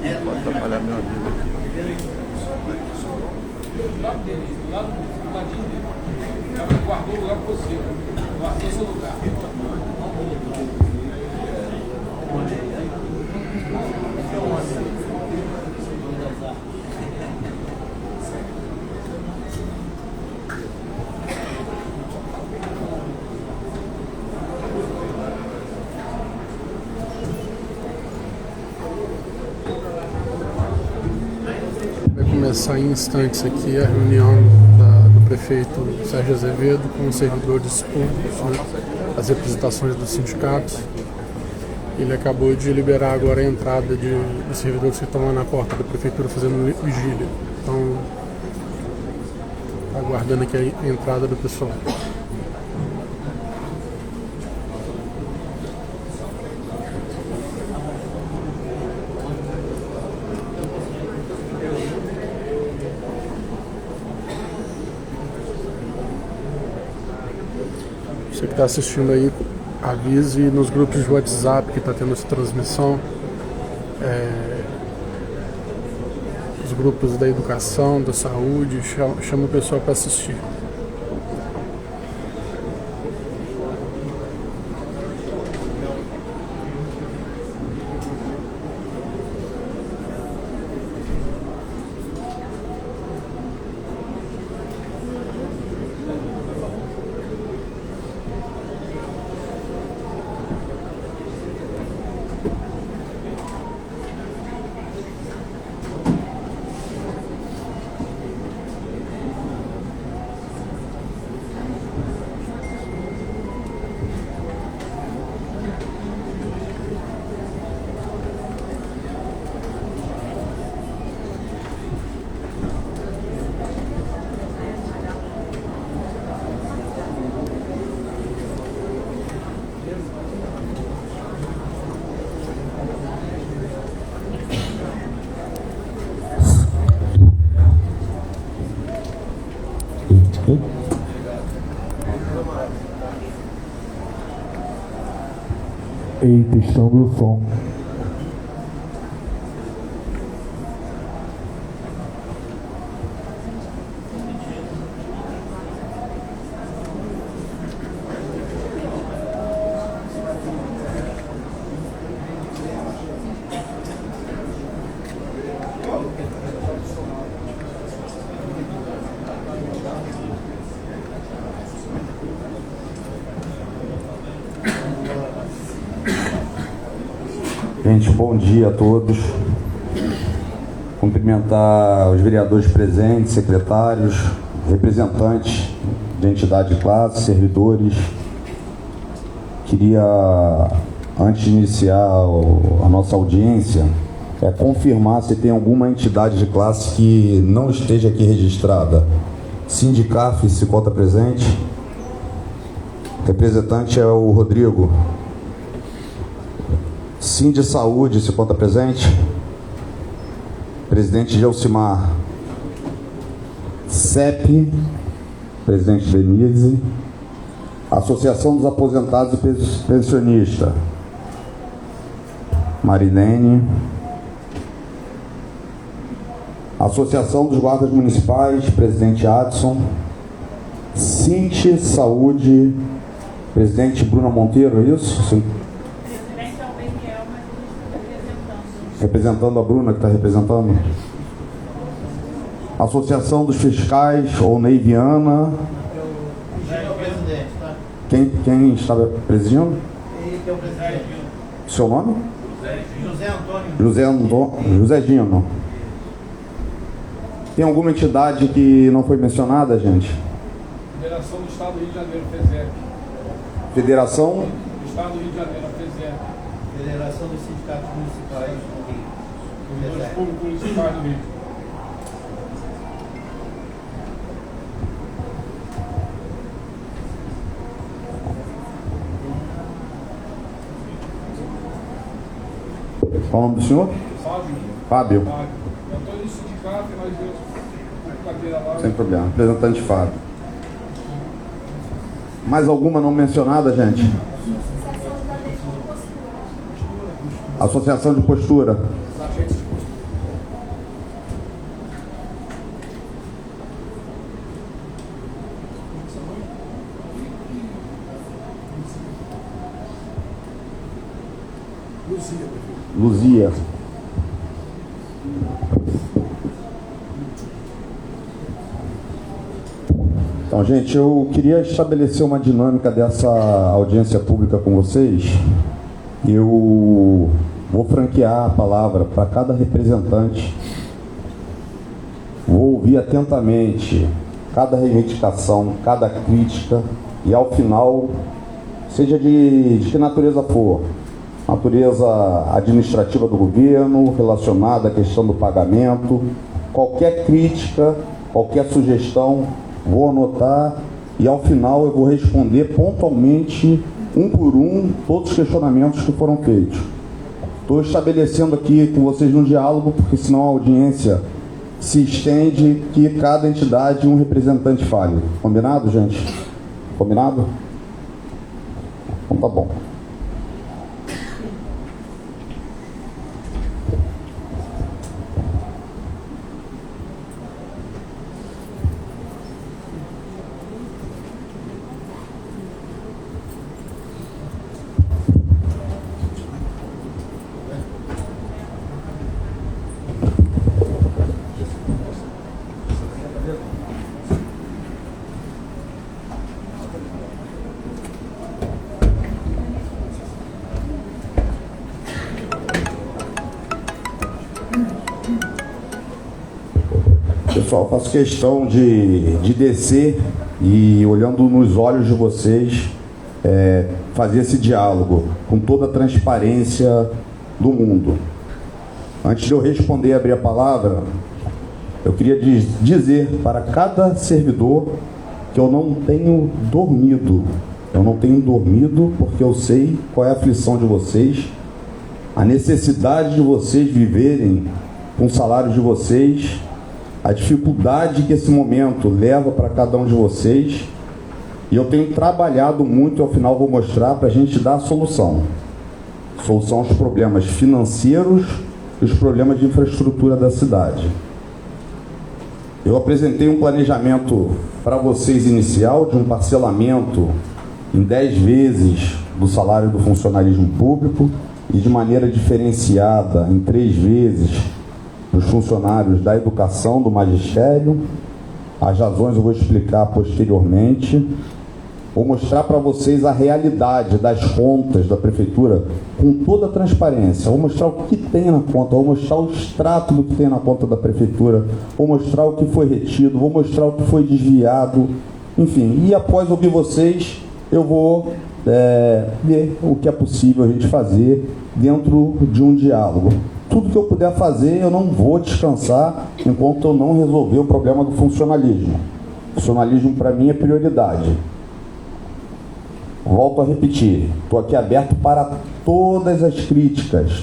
Pode atrapalhar meu amigo aqui. Do lado dele, do ladinho dele. Já guardou o lugar para você. Guardou seu lugar. Vai começar em instantes aqui a reunião do prefeito Sérgio Azevedo com os servidores públicos, né, as representações dos sindicatos. Ele acabou de liberar agora a entrada dos servidores que estão lá na porta da prefeitura fazendo vigília. Então, aguardando aqui a entrada do pessoal. Você que está assistindo aí, avise nos grupos de WhatsApp que está tendo essa transmissão, os grupos da educação, da saúde, chama o pessoal para assistir. Ei, testando o som. Gente, bom dia a todos. Cumprimentar os vereadores presentes, secretários, representantes de entidade de classe, servidores. Queria, antes de iniciar a nossa audiência, confirmar se tem alguma entidade de classe que não esteja aqui registrada. Sindicaf se conta presente. Representante é o Rodrigo. Sindi Saúde se conta presente. Presidente Gelsimar. CEP, presidente Denise. Associação dos Aposentados e Pensionistas, Marilene. Associação dos Guardas Municipais, presidente Adson. Cinti Saúde, presidente Bruna Monteiro, é isso? Sim. Representando a Bruna, que está representando. Associação dos Fiscais, Onei Viana. Quem está presidindo? Ele que é o presidente. Seu nome? José Antônio. José Dino. Tem alguma entidade que não foi mencionada, gente? Federação do Estado do Rio de Janeiro, FESEP. Federação Do Estado do Rio de Janeiro, FESEP. Federação dos Sindicatos Municipais do Rio. Servidores Públicos Municipais do Rio. Qual o nome do senhor? Fábio. Eu estou no sindicato, mas eu cadeira lá. Sem problema. Representante Fábio. Mais alguma não mencionada, gente? Associação de Postura. Luzia. Então, gente, eu queria estabelecer uma dinâmica dessa audiência pública com vocês. Eu vou franquear a palavra para cada representante. Vou ouvir atentamente cada reivindicação, cada crítica e, ao final, seja de que natureza for, natureza administrativa do governo, relacionada à questão do pagamento, qualquer crítica, qualquer sugestão, vou anotar e, ao final, eu vou responder pontualmente, um por um, todos os questionamentos que foram feitos. Estou estabelecendo aqui com vocês um diálogo, porque senão a audiência se estende, que cada entidade um representante fale. Combinado, gente? Combinado? Então tá bom. Pessoal, faço questão de descer e, olhando nos olhos de vocês, fazer esse diálogo com toda a transparência do mundo. Antes de eu responder e abrir a palavra, eu queria dizer para cada servidor que eu não tenho dormido. Eu não tenho dormido porque eu sei qual é a aflição de vocês, a necessidade de vocês viverem com o salário de vocês, a dificuldade que esse momento leva para cada um de vocês. E eu tenho trabalhado muito, e ao final vou mostrar, para a gente dar a solução. Solução aos problemas financeiros e os problemas de infraestrutura da cidade. Eu apresentei um planejamento para vocês inicial de um parcelamento em 10 vezes do salário do funcionalismo público e de maneira diferenciada em 3 vezes dos funcionários da educação, do magistério. As razões eu vou explicar posteriormente. Vou mostrar para vocês a realidade das contas da prefeitura com toda a transparência. Vou mostrar o que tem na conta, vou mostrar o extrato do que tem na conta da prefeitura, vou mostrar o que foi retido, vou mostrar o que foi desviado, enfim. E após ouvir vocês, eu vou ver o que é possível a gente fazer dentro de um diálogo. Tudo que eu puder fazer, eu não vou descansar enquanto eu não resolver o problema do funcionalismo. O funcionalismo, para mim, é prioridade. Volto a repetir, estou aqui aberto para todas as críticas,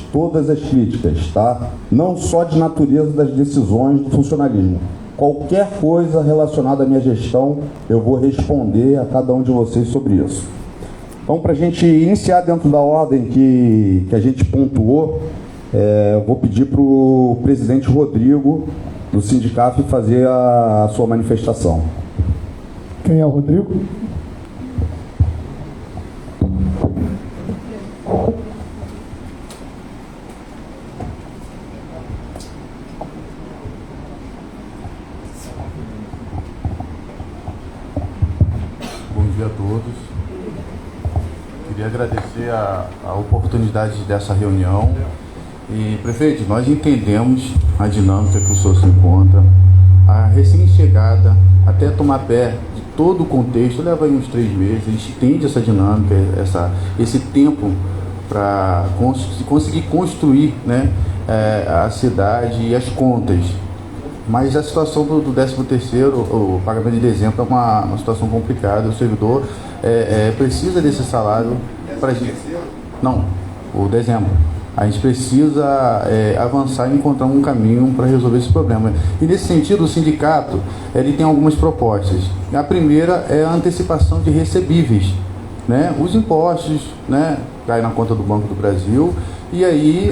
tá? Não só de natureza das decisões do funcionalismo. Qualquer coisa relacionada à minha gestão, eu vou responder a cada um de vocês sobre isso. Então, para a gente iniciar dentro da ordem que a gente pontuou, eu vou pedir para o presidente Rodrigo, do Sindicaf, fazer a sua manifestação. Quem é o Rodrigo? Bom dia a todos. Queria agradecer a oportunidade dessa reunião. E, prefeito, nós entendemos a dinâmica que o senhor se encontra. A recém-chegada, até tomar pé de todo o contexto, leva aí uns 3 meses. A gente entende essa dinâmica, esse tempo para conseguir construir, né, a cidade e as contas. Mas a situação do 13º, o pagamento de dezembro, é uma situação complicada. O servidor precisa desse salário para a gente... Não, o dezembro. A gente precisa avançar e encontrar um caminho para resolver esse problema. E nesse sentido, o sindicato ele tem algumas propostas. A primeira é a antecipação de recebíveis, né? Os impostos, né, caem na conta do Banco do Brasil, e aí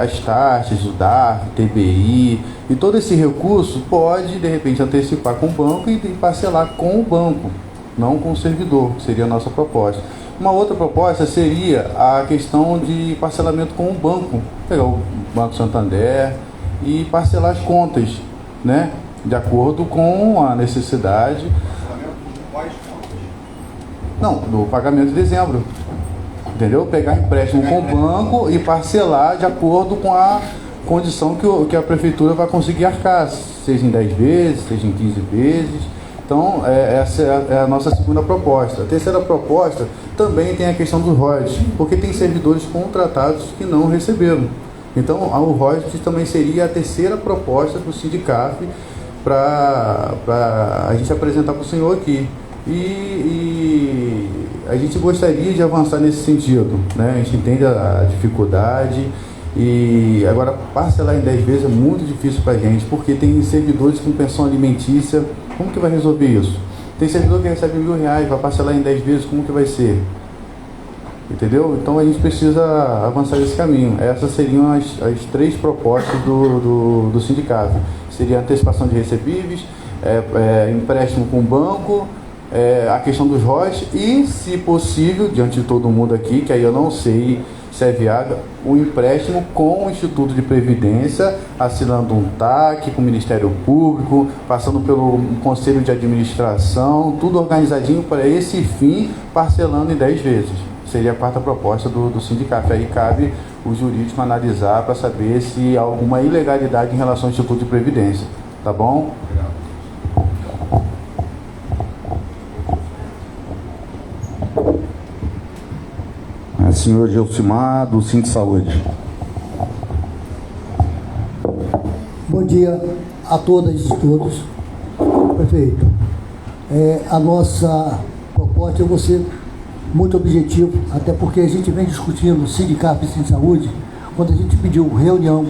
as taxas do DARF, TBI, e todo esse recurso pode, de repente, antecipar com o banco e parcelar com o banco, não com o servidor, que seria a nossa proposta. Uma outra proposta seria a questão de parcelamento com o banco, pegar o Banco Santander e parcelar as contas, né, de acordo com a necessidade. Não, do pagamento de dezembro. Entendeu? Pegar empréstimo com o banco e parcelar de acordo com a condição que a prefeitura vai conseguir arcar, seja em 10 vezes, seja em 15 vezes. Então, essa é a nossa segunda proposta. A terceira proposta também tem a questão dos royalties, porque tem servidores contratados que não receberam. Então, o royalties também seria a terceira proposta do Sindicaf para a gente apresentar para o senhor aqui. E a gente gostaria de avançar nesse sentido, né? A gente entende a dificuldade e agora parcelar em 10 vezes é muito difícil para a gente, porque tem servidores com pensão alimentícia. Como que vai resolver isso? Tem servidor que recebe R$1.000, vai parcelar em 10 vezes, como que vai ser? Entendeu? Então a gente precisa avançar nesse caminho. Essas seriam as 3 propostas do sindicato. Seria antecipação de recebíveis, empréstimo com o banco, a questão dos royalties e, se possível, diante de todo mundo aqui, que aí eu não sei se é viável, o empréstimo com o Instituto de Previdência, assinando um TAC com o Ministério Público, passando pelo Conselho de Administração, tudo organizadinho para esse fim, parcelando em 10 vezes. Seria a 4ª proposta do sindicato. Aí cabe o jurídico analisar para saber se há alguma ilegalidade em relação ao Instituto de Previdência. Tá bom? Senhor Gelsimar, do Sindicato de Saúde. Bom dia a todas e todos. Prefeito, a nossa proposta, eu vou ser muito objetivo, até porque a gente vem discutindo o Sindicato e Sindicato de Saúde, quando a gente pediu reunião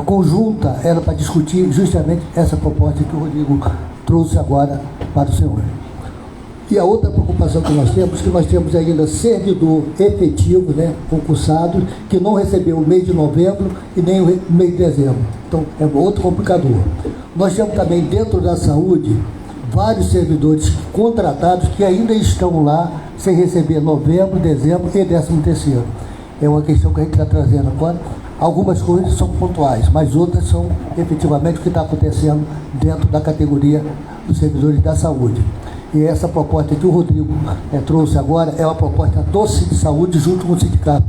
conjunta, era para discutir justamente essa proposta que o Rodrigo trouxe agora para o senhor. E a outra preocupação que nós temos ainda servidor efetivo, né, concursado, que não recebeu o mês de novembro e nem o mês de dezembro. Então, é outro complicador. Nós temos também, dentro da saúde, vários servidores contratados que ainda estão lá sem receber novembro, dezembro e 13º. É uma questão que a gente está trazendo agora. Algumas coisas são pontuais, mas outras são efetivamente o que está acontecendo dentro da categoria dos servidores da saúde. E essa proposta que o Rodrigo trouxe agora é uma proposta do Sindicato de Saúde junto com o sindicato,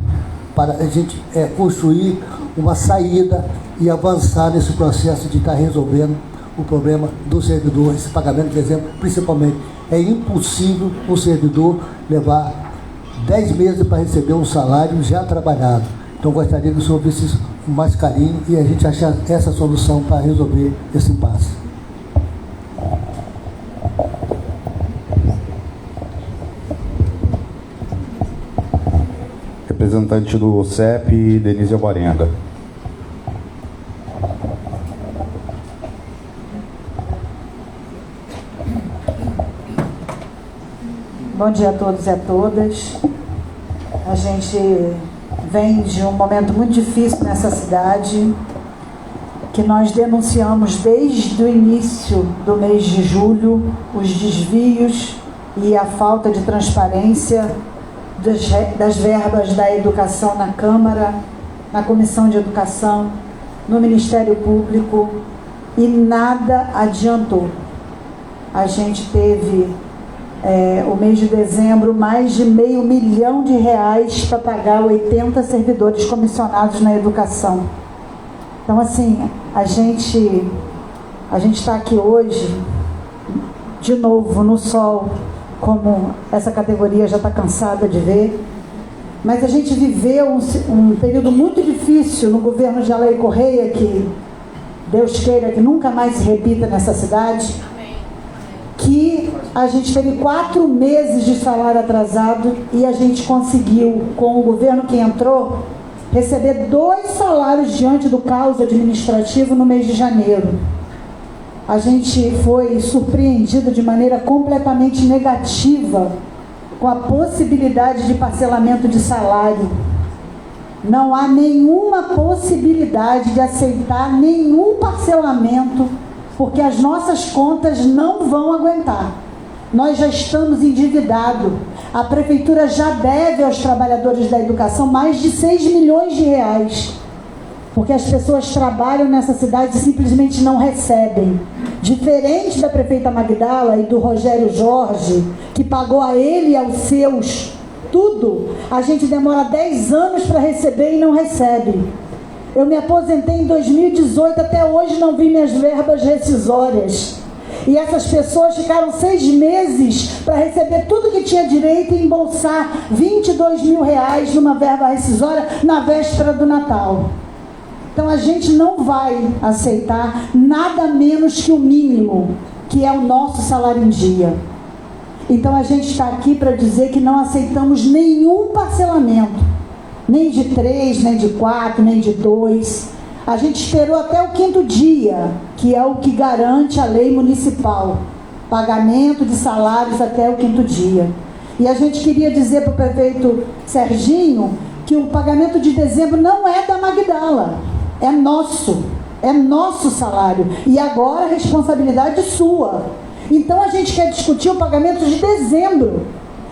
para a gente construir uma saída e avançar nesse processo de estar resolvendo o problema do servidor, esse pagamento de dezembro, principalmente. É impossível o servidor levar 10 meses para receber um salário já trabalhado. Então gostaria que o senhor visse isso com mais carinho e a gente achar essa solução para resolver esse impasse. Representante do CEP, Denise Alvarenga. Bom dia a todos e a todas. A gente vem de um momento muito difícil nessa cidade, que nós denunciamos desde o início do mês de julho os desvios e a falta de transparência das verbas da educação na Câmara, na Comissão de Educação, no Ministério Público, e nada adiantou. A gente teve o mês de dezembro mais de R$500 milhão para pagar 80 servidores comissionados na educação. Então, assim, a gente está aqui hoje de novo no sol, como essa categoria já está cansada de ver, mas a gente viveu um período muito difícil no governo de Aleio Correia, que Deus queira que nunca mais se repita nessa cidade, que a gente teve 4 meses de salário atrasado e a gente conseguiu, com o governo que entrou, receber 2 salários diante do caos administrativo no mês de janeiro. A gente foi surpreendido de maneira completamente negativa com a possibilidade de parcelamento de salário. Não há nenhuma possibilidade de aceitar nenhum parcelamento, porque as nossas contas não vão aguentar. Nós já estamos endividados. A prefeitura já deve aos trabalhadores da educação mais de 6 milhões de reais, porque as pessoas trabalham nessa cidade e simplesmente não recebem. Diferente da prefeita Magdala e do Rogério Jorge, que pagou a ele e aos seus tudo, a gente demora 10 anos para receber e não recebe. Eu me aposentei em 2018, até hoje não vi minhas verbas rescisórias. E essas pessoas ficaram 6 meses para receber tudo que tinha direito e embolsar 22 mil reais numa verba rescisória na véspera do Natal. Então a gente não vai aceitar nada menos que o mínimo, que é o nosso salário em dia. Então a gente está aqui para dizer que não aceitamos nenhum parcelamento, nem de 3, nem de 4, nem de 2. A gente esperou até o 5º dia, que é o que garante a lei municipal, pagamento de salários até o 5º dia. E a gente queria dizer para o prefeito Serginho que o pagamento de dezembro não é da Magdala, é nosso salário, e agora a responsabilidade sua. Então a gente quer discutir o pagamento de dezembro,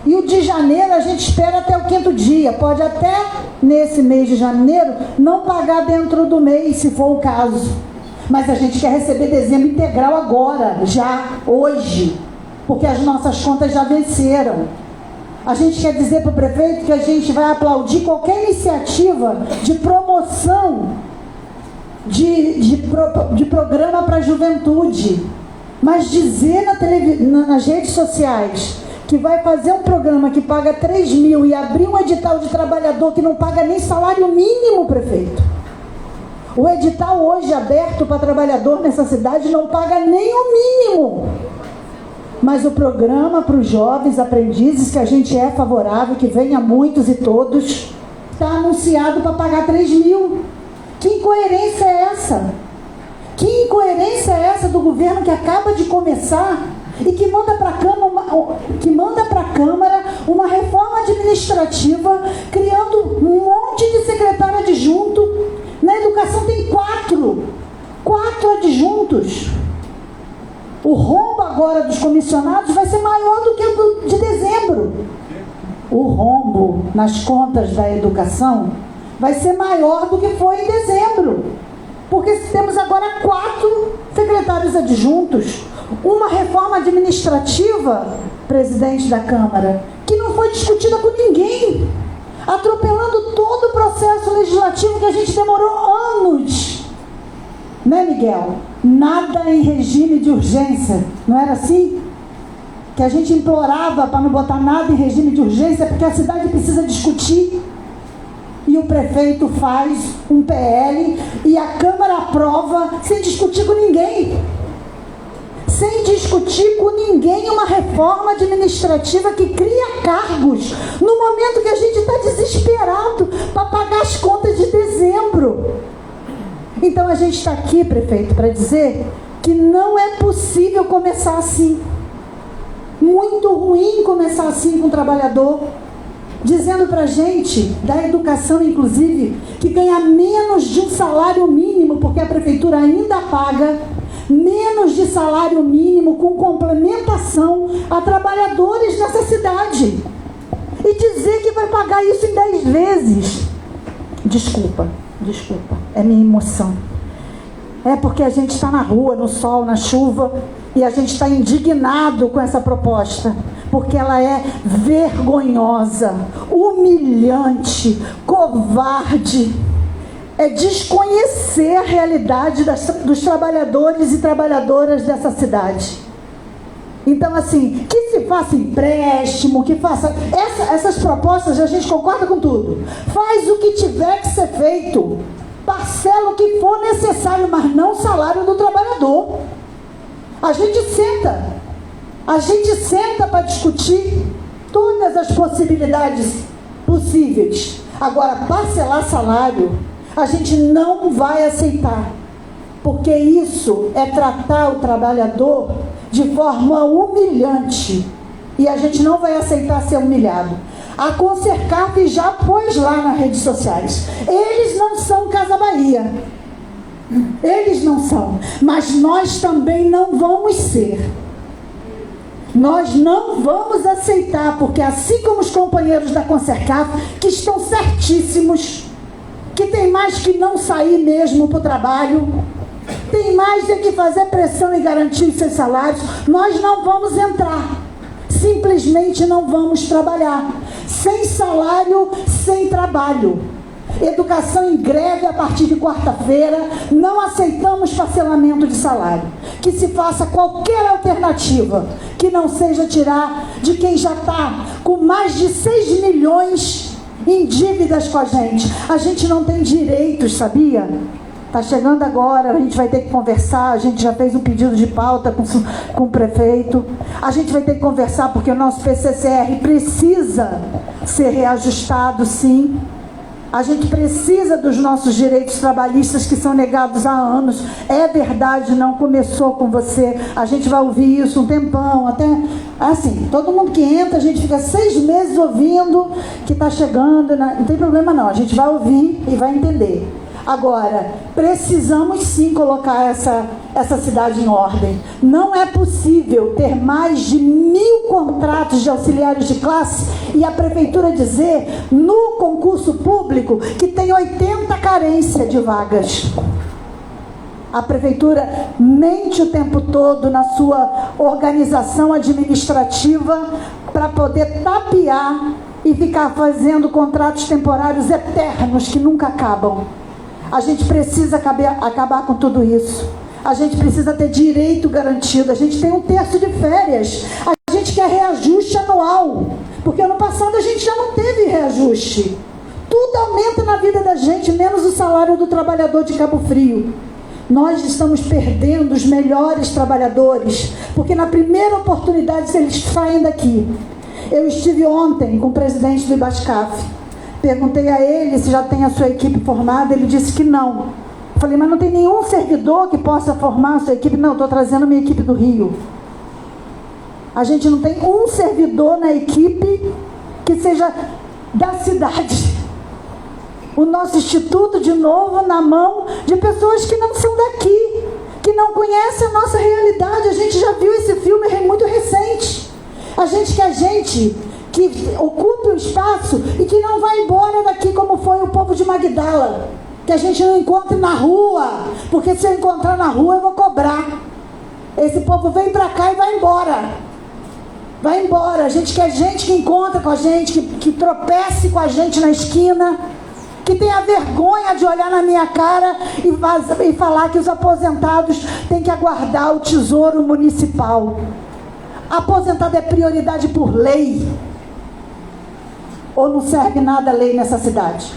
e o de janeiro a gente espera até o 5º dia, pode até nesse mês de janeiro não pagar dentro do mês, se for o caso, mas a gente quer receber dezembro integral agora, já, hoje, porque as nossas contas já venceram. A gente quer dizer para o prefeito que a gente vai aplaudir qualquer iniciativa de promoção de programa para a juventude, mas dizer nas redes sociais que vai fazer um programa que paga 3 mil e abrir um edital de trabalhador que não paga nem salário mínimo, prefeito. O edital hoje aberto para trabalhador nessa cidade não paga nem o mínimo. Mas o programa para os jovens aprendizes, que a gente é favorável, que venha muitos e todos, está anunciado para pagar 3 mil. Que incoerência é essa? Que incoerência é essa do governo que acaba de começar e que manda para a Câmara uma reforma administrativa, criando um monte de secretário adjunto? Na educação tem 4 adjuntos. O rombo agora dos comissionados vai ser maior do que o de dezembro. O rombo nas contas da educação vai ser maior do que foi em dezembro. Porque temos agora 4 secretários adjuntos, uma reforma administrativa, presidente da Câmara, que não foi discutida com ninguém, atropelando todo o processo legislativo que a gente demorou anos. Né, Miguel? Nada em regime de urgência, não era assim? Que a gente implorava para não botar nada em regime de urgência, porque a cidade precisa discutir. E o prefeito faz um PL e a Câmara aprova sem discutir com ninguém. Sem discutir com ninguém uma reforma administrativa que cria cargos no momento que a gente está desesperado para pagar as contas de dezembro. Então a gente está aqui, prefeito, para dizer que não é possível começar assim. Muito ruim começar assim com o trabalhador. Dizendo para a gente, da educação inclusive, que ganha menos de um salário mínimo, porque a prefeitura ainda paga menos de salário mínimo com complementação a trabalhadores nessa cidade. E dizer que vai pagar isso em 10 vezes. Desculpa, é minha emoção. É porque a gente está na rua, no sol, na chuva, e a gente está indignado com essa proposta. Porque ela é vergonhosa, humilhante, covarde. É desconhecer a realidade dos trabalhadores e trabalhadoras dessa cidade. Então, assim, que se faça empréstimo, que faça... Essas propostas, a gente concorda com tudo. Faz o que tiver que ser feito. Parcela o que for necessário, mas não o salário do trabalhador. A gente senta para discutir todas as possibilidades possíveis. Agora, parcelar salário, a gente não vai aceitar, porque isso é tratar o trabalhador de forma humilhante, e a gente não vai aceitar ser humilhado. A Concercap já pôs lá nas redes sociais. Eles não são Casa Bahia. Eles não são, mas nós também não vamos ser. Nós não vamos aceitar, porque assim como os companheiros da Concercaf, que estão certíssimos, que tem mais que não sair mesmo para o trabalho, tem mais de que fazer pressão e garantir os seus salários, nós não vamos entrar. Simplesmente não vamos trabalhar. Sem salário, sem trabalho. Educação em greve a partir de quarta-feira. Não aceitamos parcelamento de salário. Que se faça qualquer alternativa que não seja tirar de quem já está com mais de 6 milhões em dívidas com a gente. A gente não tem direitos, sabia? Está chegando agora, a gente vai ter que conversar, a gente já fez um pedido de pauta com o prefeito, a gente vai ter que conversar porque o nosso PCCR precisa ser reajustado, sim. A gente precisa dos nossos direitos trabalhistas que são negados há anos. É verdade, não começou com você. A gente vai ouvir isso um tempão, até assim, todo mundo que entra, a gente fica 6 meses ouvindo que está chegando, não tem problema não, a gente vai ouvir e vai entender. Agora, precisamos sim colocar essa cidade em ordem. Não é possível ter mais de 1.000 contratos de auxiliares de classe e a prefeitura dizer no concurso público que tem 80 carência de vagas. A prefeitura mente o tempo todo na sua organização administrativa para poder tapear e ficar fazendo contratos temporários eternos que nunca acabam. A gente precisa acabar com tudo isso. A gente precisa ter direito garantido. A gente tem 1/3 de férias. A gente quer reajuste anual. Porque ano passado a gente já não teve reajuste. Tudo aumenta na vida da gente, menos o salário do trabalhador de Cabo Frio. Nós estamos perdendo os melhores trabalhadores. Porque na primeira oportunidade eles saem daqui. Eu estive ontem com o presidente do Ibascaf. Perguntei a ele se já tem a sua equipe formada, ele disse que não. Falei, mas não tem nenhum servidor que possa formar a sua equipe? Não, estou trazendo a minha equipe do Rio. A gente não tem um servidor na equipe que seja da cidade. O nosso instituto, de novo, na mão de pessoas que não são daqui, que não conhecem a nossa realidade. A gente já viu esse filme, é muito recente. A gente que ocupe o espaço e que não vai embora daqui como foi o povo de Magdala, que a gente não encontre na rua, porque se eu encontrar na rua eu vou cobrar. Esse povo vem pra cá e vai embora. Vai embora. A gente quer gente que encontra com a gente, que tropece com a gente na esquina, que tenha vergonha de olhar na minha cara e falar que os aposentados têm que aguardar o tesouro municipal. Aposentado é prioridade por lei. Ou não serve nada a lei nessa cidade?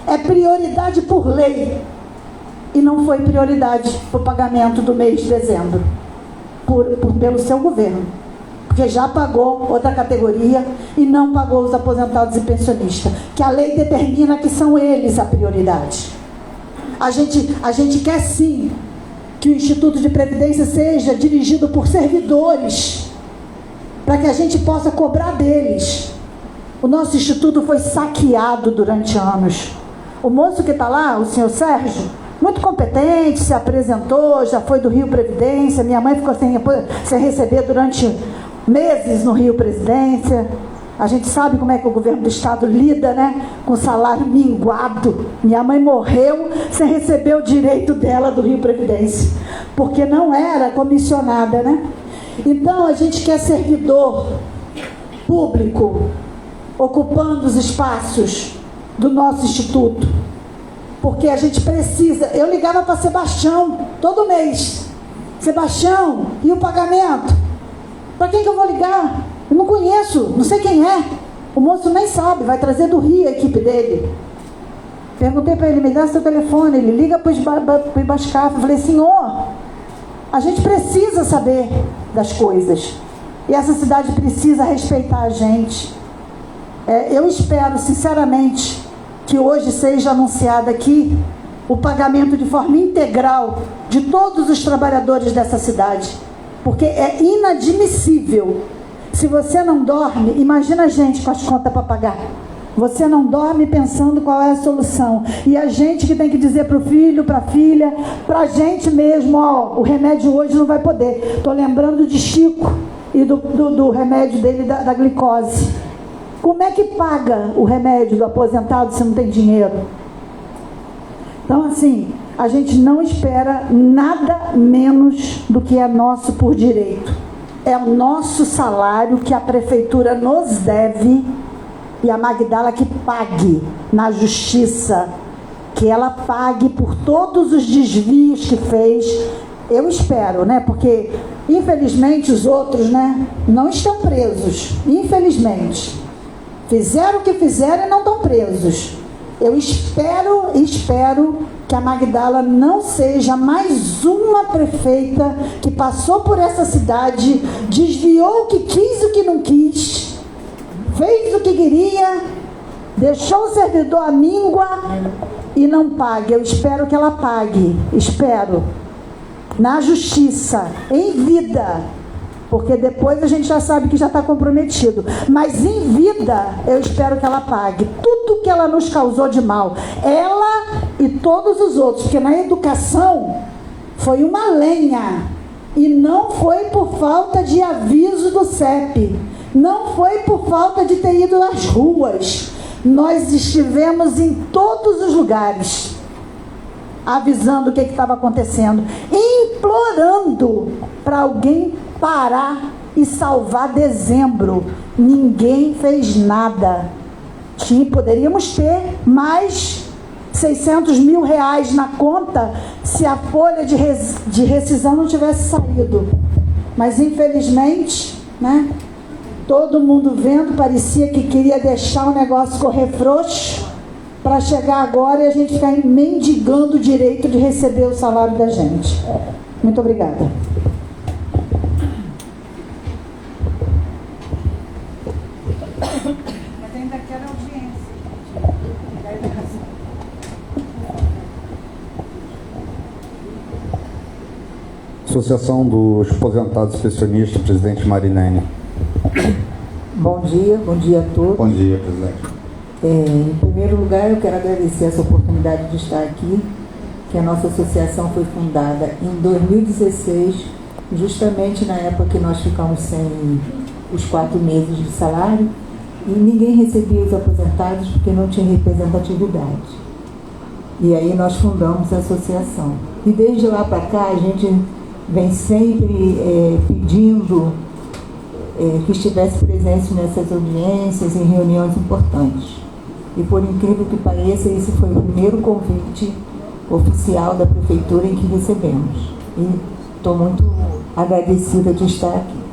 É prioridade por lei. E não foi prioridade para o pagamento do mês de dezembro. Pelo seu governo. Porque já pagou outra categoria e não pagou os aposentados e pensionistas. Que a lei determina que são eles a prioridade. A gente quer sim que o Instituto de Previdência seja dirigido por servidores. Para que a gente possa cobrar deles. O nosso instituto foi saqueado durante anos. O moço que está lá, o senhor Sérgio, muito competente, se apresentou, já foi do Rio Previdência. Minha mãe ficou sem receber durante meses no Rio Previdência. A gente sabe como é que o governo do estado lida, né? Com salário minguado. Minha mãe morreu sem receber o direito dela do Rio Previdência. Porque não era comissionada, né? Então a gente quer servidor público ocupando os espaços do nosso instituto, porque a gente precisa. Eu ligava para Sebastião todo mês. Sebastião, e o pagamento? Para quem que eu vou ligar? Eu não conheço, não sei quem é. O moço nem sabe, vai trazer do Rio a equipe dele. Perguntei para ele, me dá seu telefone. Ele liga para o Ibascaf. Eu falei, senhor, a gente precisa saber das coisas. E essa cidade precisa respeitar a gente. Eu espero, sinceramente, que hoje seja anunciado aqui o pagamento de forma integral de todos os trabalhadores dessa cidade. Porque é inadmissível. Se você não dorme, imagina a gente com as contas para pagar. Você não dorme pensando qual é a solução. E a gente que tem que dizer para o filho, para a filha, para a gente mesmo, ó, o remédio hoje não vai poder. Estou lembrando de Chico. e do remédio dele da glicose. Como é que paga o remédio do aposentado se não tem dinheiro? Então, assim, a gente não espera nada menos do que é nosso por direito. É o nosso salário que a prefeitura nos deve, e a Magdala que pague na justiça, que ela pague por todos os desvios que fez. Eu espero, né? Porque, infelizmente, os outros, né, não estão presos. Infelizmente. Fizeram o que fizeram e não estão presos. Eu espero que a Magdala não seja mais uma prefeita que passou por essa cidade, desviou o que quis e o que não quis, fez o que queria, deixou o servidor à míngua e não pague. Eu espero que ela pague, espero, na justiça, em vida, porque depois a gente já sabe que já está comprometido, mas em vida eu espero que ela pague tudo que ela nos causou de mal, ela e todos os outros, porque na educação foi uma lenha, e não foi por falta de aviso do CEP, não foi por falta de ter ido nas ruas. Nós estivemos em todos os lugares, avisando o que estava acontecendo, implorando para alguém parar e salvar dezembro. Ninguém fez nada. Poderíamos ter mais 600 mil reais na conta se a folha de rescisão não tivesse saído. Mas infelizmente, né, todo mundo vendo, parecia que queria deixar o negócio correr frouxo para chegar agora e a gente ficar mendigando o direito de receber o salário da gente. Muito obrigada. Mas ainda quero audiência. Associação dos Aposentados Pensionistas, presidente Marinene. Bom dia a todos. Bom dia, presidente. Em primeiro lugar, eu quero agradecer essa oportunidade de estar aqui, que a nossa associação foi fundada em 2016, justamente na época que nós ficamos sem os 4 meses de salário, e ninguém recebia os aposentados porque não tinha representatividade. E aí nós fundamos a associação. E desde lá para cá, a gente vem sempre pedindo que estivesse presente nessas audiências, em reuniões importantes. E por incrível que pareça, esse foi o primeiro convite oficial da prefeitura em que recebemos. E estou muito agradecida de estar aqui.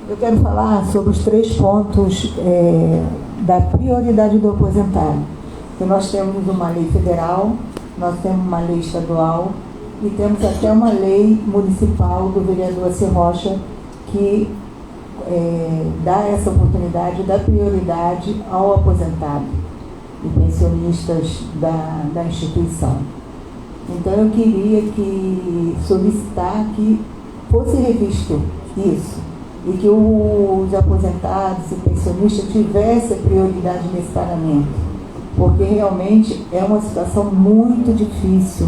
Eu quero falar sobre os 3 pontos da prioridade do aposentado. Que nós temos uma lei federal, nós temos uma lei estadual e temos até uma lei municipal do vereador Acer Rocha que dá essa oportunidade, dá prioridade ao aposentado e pensionistas da instituição. Então eu queria solicitar que fosse revisto isso e que os aposentados e pensionistas tivessem prioridade nesse pagamento, porque realmente é uma situação muito difícil.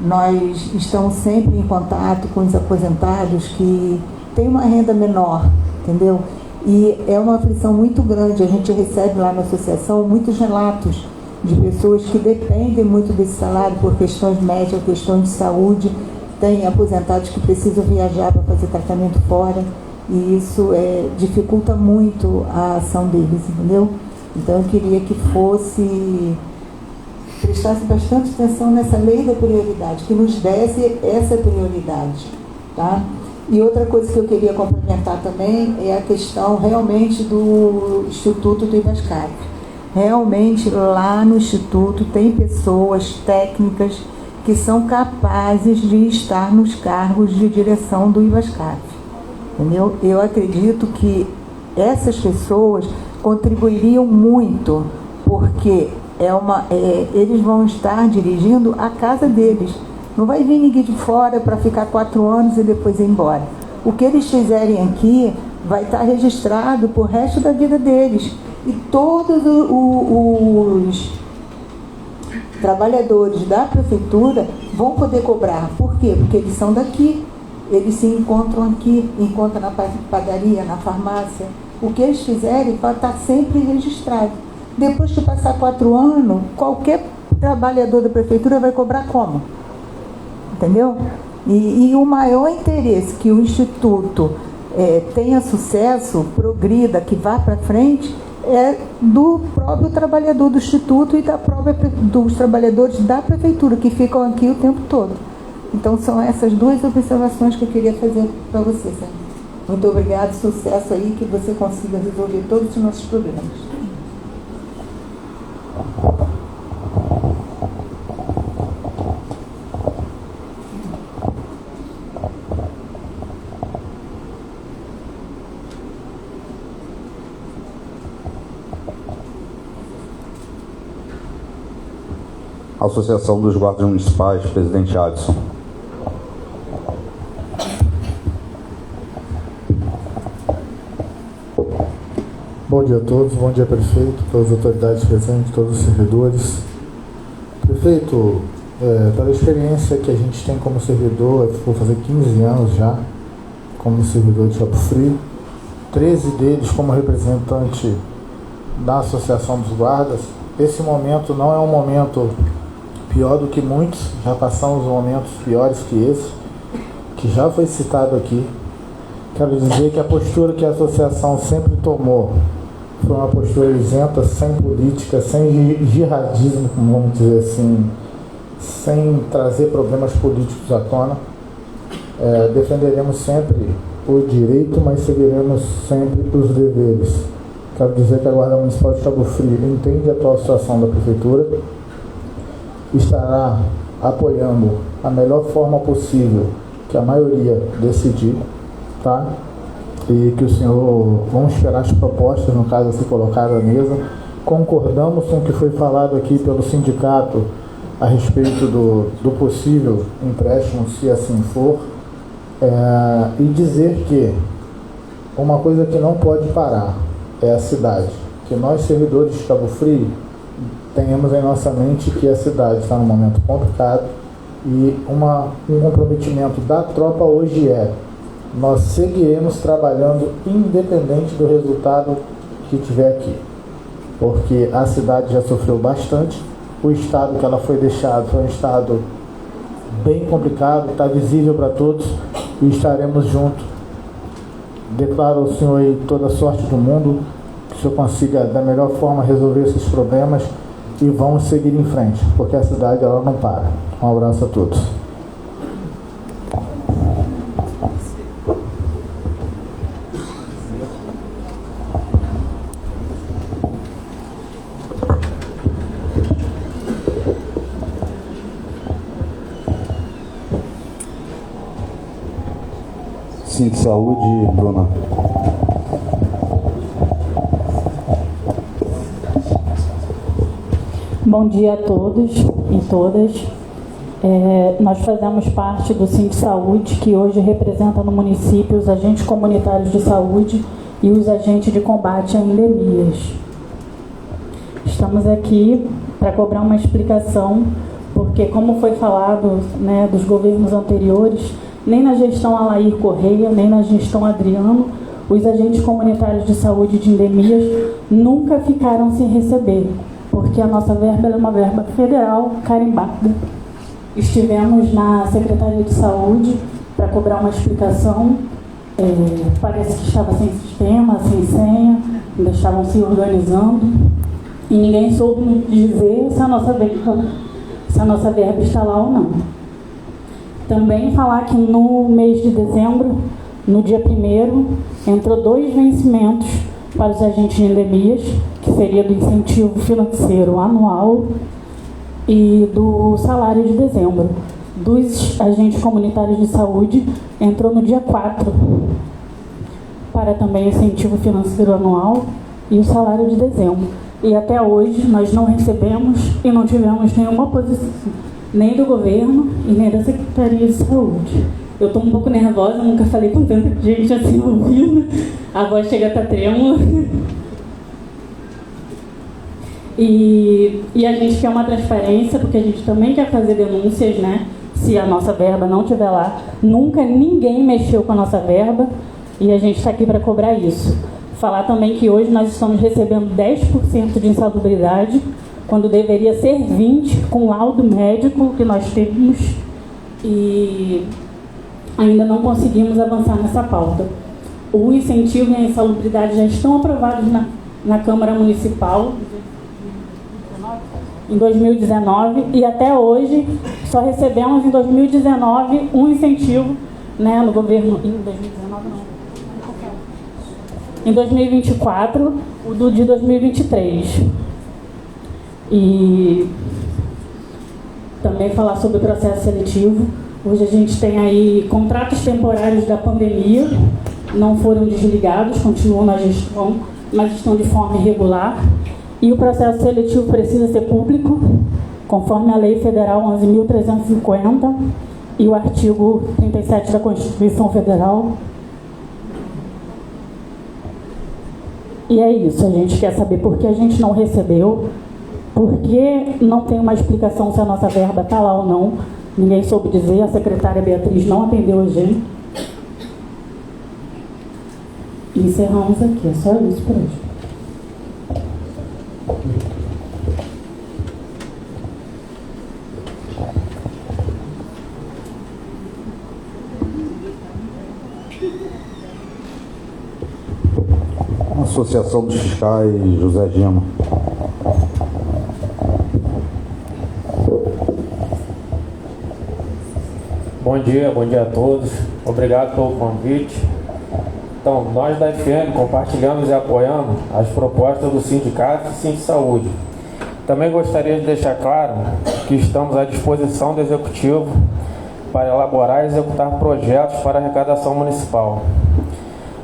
Nós estamos sempre em contato com os aposentados que têm uma renda menor, entendeu? E é uma aflição muito grande. A gente recebe lá na associação muitos relatos de pessoas que dependem muito desse salário por questões médicas, questões de saúde. Tem aposentados que precisam viajar para fazer tratamento fora e isso dificulta muito a ação deles, entendeu? Então eu queria que prestasse bastante atenção nessa lei da prioridade, que nos desse essa prioridade, tá? E outra coisa que eu queria complementar também é a questão realmente do Instituto do Ibascap. Realmente lá no Instituto tem pessoas técnicas que são capazes de estar nos cargos de direção do Ibascap, entendeu? Eu acredito que essas pessoas contribuiriam muito, porque eles vão estar dirigindo a casa deles. Não vai vir ninguém de fora para ficar 4 anos e depois ir embora. O que eles fizerem aqui vai estar registrado por resto da vida deles. E todos os trabalhadores da prefeitura vão poder cobrar. Por quê? Porque eles são daqui. eles se encontram aqui, encontram na padaria, na farmácia. O que eles fizerem vai estar sempre registrado. Depois que passar 4 anos, qualquer trabalhador da prefeitura vai cobrar como? Entendeu? E o maior interesse que o Instituto tenha sucesso, progrida, que vá para frente, é do próprio trabalhador do Instituto e dos trabalhadores da prefeitura, que ficam aqui o tempo todo. Então, são essas 2 observações que eu queria fazer para você, Sérgio. Muito obrigada, sucesso aí, que você consiga resolver todos os nossos problemas. Associação dos Guardas Municipais, presidente Adson. Bom dia a todos, bom dia prefeito, todas as autoridades presentes, todos os servidores. Prefeito, pela experiência que a gente tem como servidor, vou fazer 15 anos já como servidor de Cabo Frio, 13 deles como representante da Associação dos Guardas. Esse momento não é um momento pior do que muitos, já passamos momentos piores que esse, que já foi citado aqui. Quero dizer que a postura que a associação sempre tomou foi uma postura isenta, sem política, sem jihadismo, vamos dizer assim, sem trazer problemas políticos à tona. Defenderemos sempre o direito, mas seguiremos sempre os deveres. Quero dizer que a Guarda Municipal de Cabo Frio entende a atual situação da prefeitura, estará apoiando a melhor forma possível que a maioria decidir, tá? E que o senhor, vamos esperar as propostas, no caso, a ser colocada à mesa. Concordamos com o que foi falado aqui pelo sindicato a respeito do possível empréstimo, se assim for, e dizer que uma coisa que não pode parar é a cidade, que nós, servidores de Cabo Frio, tenhamos em nossa mente que a cidade está num momento complicado e um comprometimento da tropa hoje nós seguiremos trabalhando independente do resultado que tiver aqui, porque a cidade já sofreu bastante, o estado que ela foi deixada foi um estado bem complicado, está visível para todos e estaremos juntos. Declaro ao senhor aí toda a sorte do mundo, que o senhor consiga da melhor forma resolver esses problemas e vamos seguir em frente, porque a cidade ela não para. Um abraço a todos. Cinto de Saúde, Bruna. Bom dia a todos e todas. Nós fazemos parte do Cinto de Saúde, que hoje representa no município os agentes comunitários de saúde e os agentes de combate a endemias. Estamos aqui para cobrar uma explicação, porque como foi falado, né, dos governos anteriores, nem na gestão Alair Correia, nem na gestão Adriano, os agentes comunitários de saúde de endemias nunca ficaram sem receber, porque a nossa verba é uma verba federal carimbada. Estivemos na Secretaria de Saúde para cobrar uma explicação, parece que estava sem sistema, sem senha, ainda estavam se organizando, e ninguém soube nos dizer se a nossa verba está lá ou não. Também falar que no mês de dezembro, no dia 1º, entrou 2 vencimentos para os agentes de endemias, que seria do incentivo financeiro anual e do salário de dezembro. Dos agentes comunitários de saúde, entrou no dia 4, para também incentivo financeiro anual e o salário de dezembro. E até hoje nós não recebemos e não tivemos nenhuma oposição, nem do governo e nem da Secretaria de Saúde. Eu estou um pouco nervosa, nunca falei com tanta gente assim ouvindo. A voz chega a estar trêmula. E a gente quer uma transparência, porque a gente também quer fazer denúncias, né? se a nossa verba não estiver lá. Nunca ninguém mexeu com a nossa verba e a gente está aqui para cobrar isso. Falar também que hoje nós estamos recebendo 10% de insalubridade, quando deveria ser 20%, com laudo médico que nós temos, e ainda não conseguimos avançar nessa pauta. O incentivo e a insalubridade já estão aprovados na Câmara Municipal em 2019 e até hoje só recebemos em 2019 um incentivo, né, no governo, em 2019 não, em 2024, o do de 2023. E também falar sobre o processo seletivo. Hoje a gente tem aí contratos temporários da pandemia, não foram desligados, continuam na gestão, mas estão de forma irregular. E o processo seletivo precisa ser público, conforme a Lei Federal 11.350 e o artigo 37 da Constituição Federal. E é isso, a gente quer saber por que a gente não recebeu, por que não tem uma explicação se a nossa verba está lá ou não. Ninguém soube dizer, a secretária Beatriz não atendeu a gente. E encerramos aqui, é só isso por hoje. Associação dos Fiscais, José Gima. Bom dia a todos. Obrigado pelo convite. Então, nós da FM compartilhamos e apoiamos as propostas do sindicato e Sindicato de Saúde. Também gostaria de deixar claro que estamos à disposição do Executivo para elaborar e executar projetos para arrecadação municipal.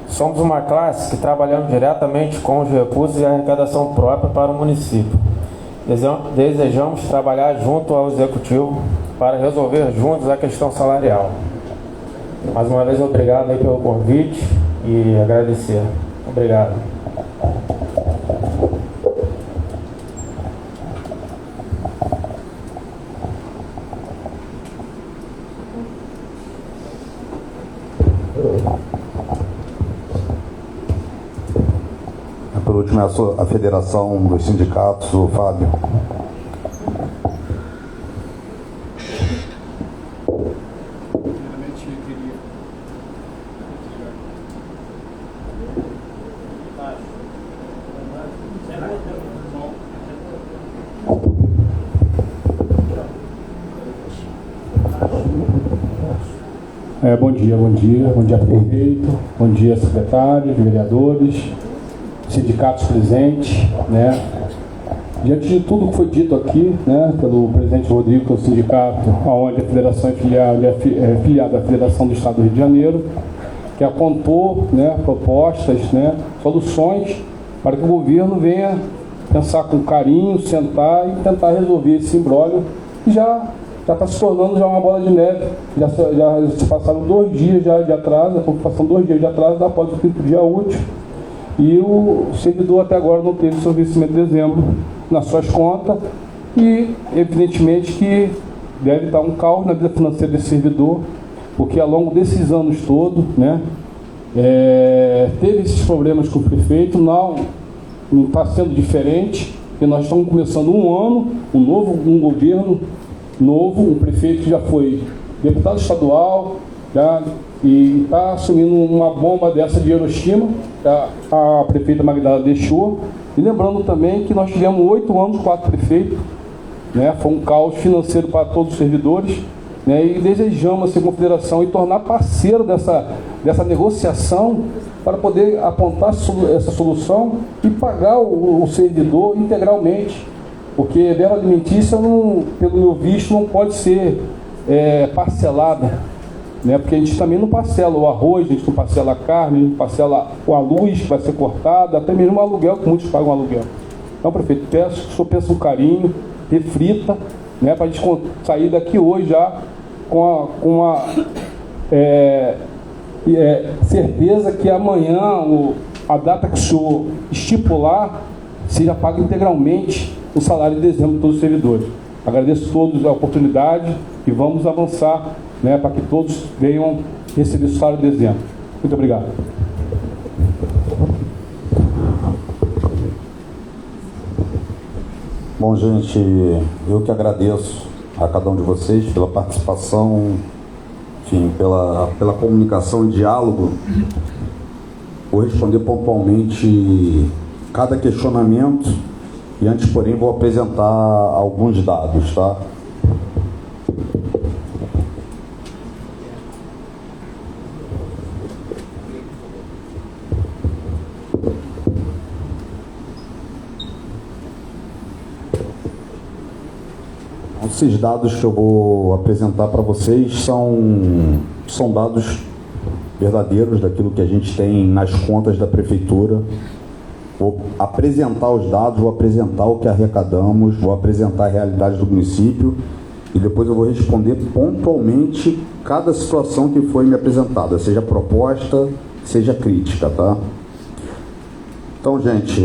Somos uma classe que trabalhamos diretamente com os recursos e a arrecadação própria para o município. Desejamos trabalhar junto ao Executivo para resolver juntos a questão salarial. Mais uma vez, obrigado aí pelo convite e agradecer. Obrigado. Por último, a Federação dos Sindicatos, o Fábio. Bom dia prefeito, bom dia secretários, vereadores, sindicatos presentes, né? Diante de tudo que foi dito aqui, né, pelo presidente Rodrigo, que é o sindicato, onde a federação é filiada à Federação do Estado do Rio de Janeiro, que apontou, né, propostas, né, soluções para que o governo venha pensar com carinho, sentar e tentar resolver esse imbróglio, que já está se tornando já uma bola de neve. Já se passaram 2 dias já de atraso, passando 2 dias de atraso após o 5º dia útil, e o servidor até agora não teve seu vencimento de dezembro nas suas contas, e evidentemente que deve estar um caos na vida financeira desse servidor, porque ao longo desses anos todos, né, teve esses problemas com o prefeito. Não está sendo diferente, porque nós estamos começando um ano, um governo novo, um prefeito que já foi deputado estadual, e está assumindo uma bomba dessa de Hiroshima, a prefeita Magdala deixou. E lembrando também que nós tivemos 8 anos, 4 prefeitos, né? Foi um caos financeiro para todos os servidores, né? E desejamos a confederação e tornar parceiro dessa negociação para poder apontar essa solução e pagar o servidor integralmente, porque verba alimentícia, pelo meu visto, não pode ser parcelada, né? Porque a gente também não parcela o arroz, a gente não parcela a carne, a gente não parcela a luz que vai ser cortada, até mesmo o aluguel, que muitos pagam aluguel. Então, prefeito, peço que o senhor pense um carinho, reflita, né, para a gente sair daqui hoje já com a certeza que amanhã, a data que o senhor estipular, seja pago integralmente o salário de dezembro de todos os servidores. Agradeço a todos a oportunidade e vamos avançar, né, para que todos venham receber o salário de dezembro. Muito obrigado. Bom, gente, eu que agradeço a cada um de vocês pela participação, enfim, pela comunicação e diálogo. Vou responder pontualmente cada questionamento e antes, porém, vou apresentar alguns dados, tá? Esses dados que eu vou apresentar para vocês são dados verdadeiros daquilo que a gente tem nas contas da prefeitura. Vou apresentar os dados, vou apresentar o que arrecadamos, vou apresentar a realidade do município e depois eu vou responder pontualmente cada situação que foi me apresentada, seja proposta, seja crítica, tá? Então, gente,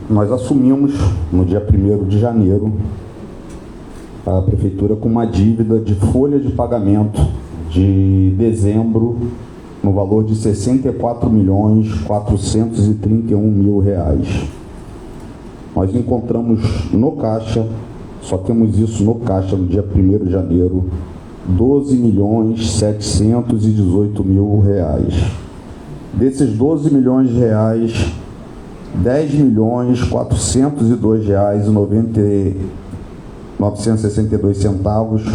nós assumimos no dia 1º de janeiro a prefeitura com uma dívida de folha de pagamento de dezembro no valor de R$ 64.431.000. Nós encontramos no caixa, só temos isso no caixa no dia 1º de janeiro, R$ 12.718.000. Desses R$ 12 milhões, R$ 10.402,962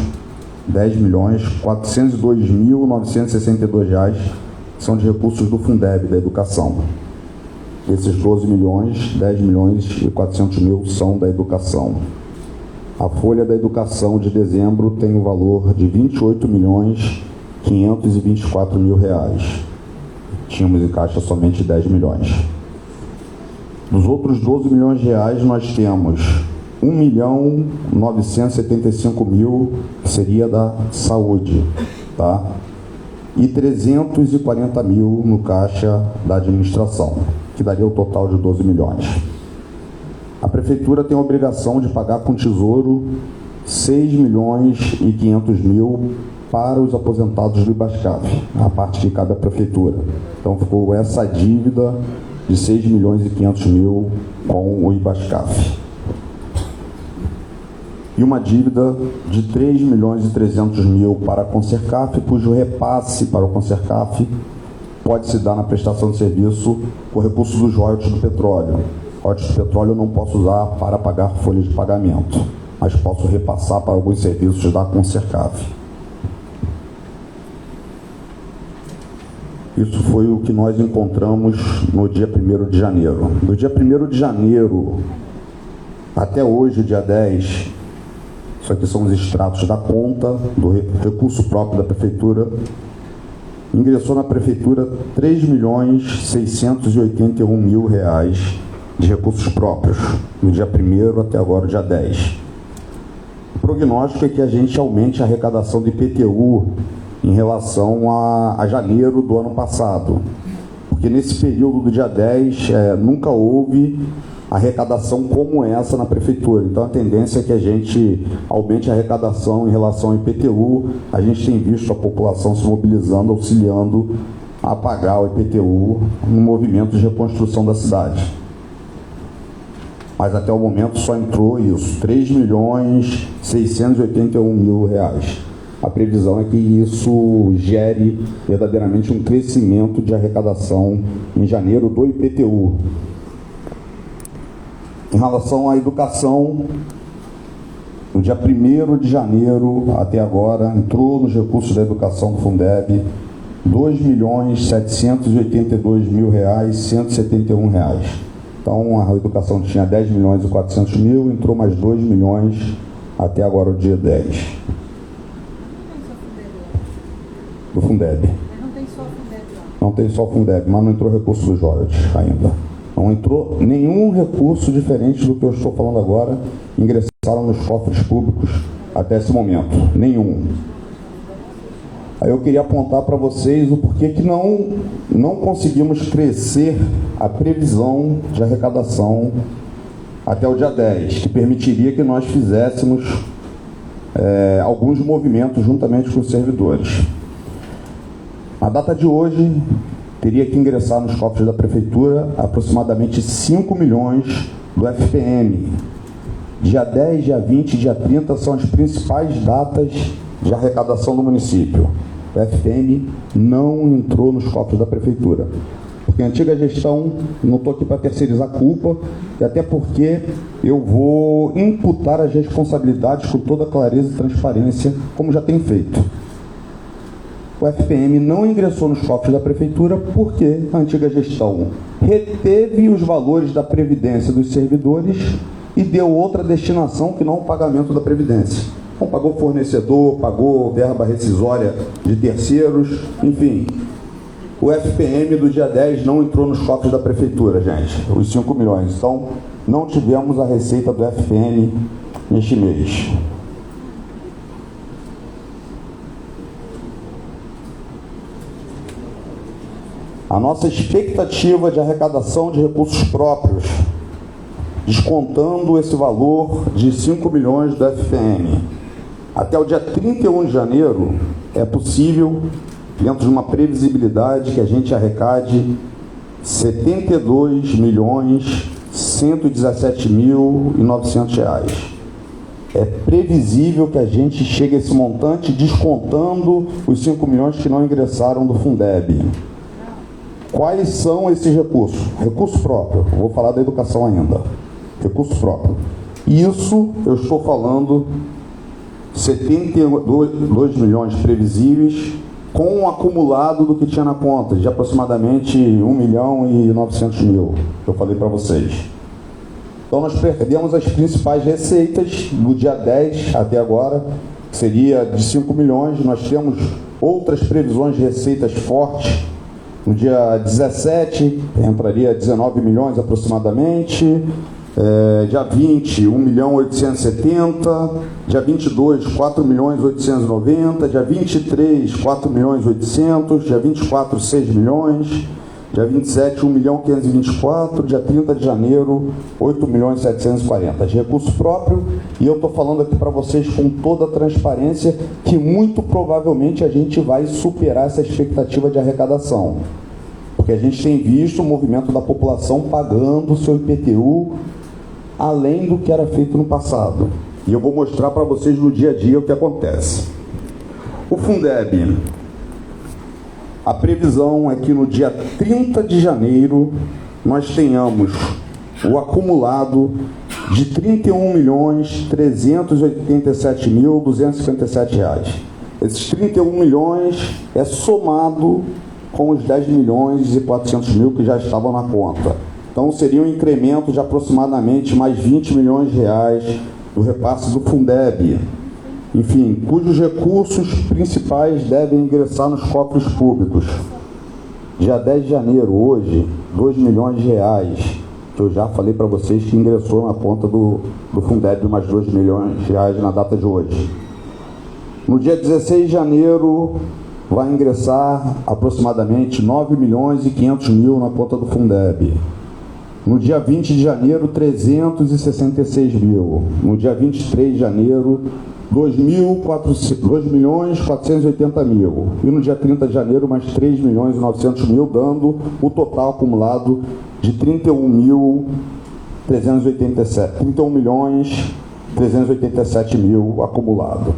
R$10.402.962 são de recursos do Fundeb, da educação. Desses 12 milhões, 10 milhões e 400 mil são da educação. A folha da educação de dezembro tem o valor de R$ 28.524.000. Tínhamos em caixa somente 10 milhões. Dos outros 12 milhões de reais, nós temos R$ 1.975.000, que seria da saúde, tá? E 340 mil no caixa da administração, que daria o total de 12 milhões. A prefeitura tem a obrigação de pagar com o Tesouro 6.500.000 para os aposentados do IBASCAF, a parte que cabe à prefeitura. Então ficou essa dívida de 6.500.000 com o IBASCAF. E uma dívida de 3.300.000 para a Concercaf, cujo repasse para o Concercaf pode se dar na prestação de serviço por recurso dos royalties do petróleo. Royalties do petróleo eu não posso usar para pagar folha de pagamento, mas posso repassar para alguns serviços da Concercaf. Isso foi o que nós encontramos no dia 1º de janeiro. Do dia 1º de janeiro até hoje, dia 10, isso aqui são os extratos da conta do recurso próprio da prefeitura. Ingressou na prefeitura R$ 3.681.000 de recursos próprios, do dia 1º até agora, dia 10. O prognóstico é que a gente aumente a arrecadação do IPTU em relação a janeiro do ano passado, porque nesse período do dia 10 nunca houve arrecadação como essa na prefeitura. Então a tendência é que a gente aumente a arrecadação em relação ao IPTU. A gente tem visto a população se mobilizando, auxiliando a pagar o IPTU no movimento de reconstrução da cidade. Mas até o momento só entrou isso, R$ 3.681.000. A previsão é que isso gere verdadeiramente um crescimento de arrecadação em janeiro do IPTU. Em relação à educação, no dia 1º de janeiro até agora, entrou nos recursos da educação do Fundeb R$ 2.782.171. Então a educação tinha 10.400.000, entrou mais 2 milhões até agora o dia 10. Do Fundeb. Não tem só o Fundeb, mas não entrou recurso dos royalties ainda. Não entrou nenhum recurso diferente do que eu estou falando agora, ingressaram nos cofres públicos até esse momento. Nenhum. Aí eu queria apontar para vocês o porquê que não conseguimos crescer a previsão de arrecadação até o dia 10, que permitiria que nós fizéssemos alguns movimentos juntamente com os servidores. Na data de hoje, teria que ingressar nos cofres da Prefeitura aproximadamente 5 milhões do FPM. Dia 10, dia 20 e dia 30 são as principais datas de arrecadação do município. O FPM não entrou nos cofres da Prefeitura. Porque a antiga gestão, não estou aqui para terceirizar a culpa, e até porque eu vou imputar as responsabilidades com toda clareza e transparência, como já tem feito. O FPM não ingressou nos cofres da Prefeitura porque a antiga gestão reteve os valores da Previdência dos servidores e deu outra destinação que não o pagamento da Previdência. Então, pagou fornecedor, pagou verba rescisória de terceiros, enfim. O FPM do dia 10 não entrou nos cofres da Prefeitura, gente, os 5 milhões. Então, não tivemos a receita do FPM neste mês. A nossa expectativa de arrecadação de recursos próprios, descontando esse valor de 5 milhões do FPM, até o dia 31 de janeiro, é possível, dentro de uma previsibilidade, que a gente arrecade R$ 72.117.900. É previsível que a gente chegue a esse montante descontando os 5 milhões que não ingressaram do Fundeb. Quais são esses recursos? Recurso próprio. Vou falar da educação ainda. Recurso próprio. Isso eu estou falando 72 milhões previsíveis com o acumulado do que tinha na conta, de aproximadamente 1.900.000, que eu falei para vocês. Então nós perdemos as principais receitas do dia 10 até agora, que seria de 5 milhões. Nós temos outras previsões de receitas fortes. No dia 17, entraria 19 milhões aproximadamente. Dia 20, 1.870.000. Dia 22, 4.890.000. Dia 23, 4.800.000. Dia 24, 6 milhões. Dia 27, 1.524.000. Dia 30 de janeiro, 8.740.000 de recurso próprio. E eu estou falando aqui para vocês com toda a transparência que muito provavelmente a gente vai superar essa expectativa de arrecadação. Porque a gente tem visto o movimento da população pagando o seu IPTU além do que era feito no passado. E eu vou mostrar para vocês no dia a dia o que acontece. O Fundeb, a previsão é que no dia 30 de janeiro nós tenhamos o acumulado de R$ 31.387.257. Esses 31 milhões é somado com os 10.400.000 que já estavam na conta. Então seria um incremento de aproximadamente mais 20 milhões de reais do repasse do Fundeb. Enfim, cujos recursos principais devem ingressar nos cofres públicos. Dia 10 de janeiro, hoje, 2 milhões de reais, que eu já falei para vocês que ingressou na conta do Fundeb, mais 2 milhões de reais na data de hoje. No dia 16 de janeiro, vai ingressar aproximadamente 9.500.000 na conta do Fundeb. No dia 20 de janeiro, 366.000. No dia 23 de janeiro, 2.480.000. E no dia 30 de janeiro, mais 3.900.000, dando o total acumulado de 31.387.000 acumulado.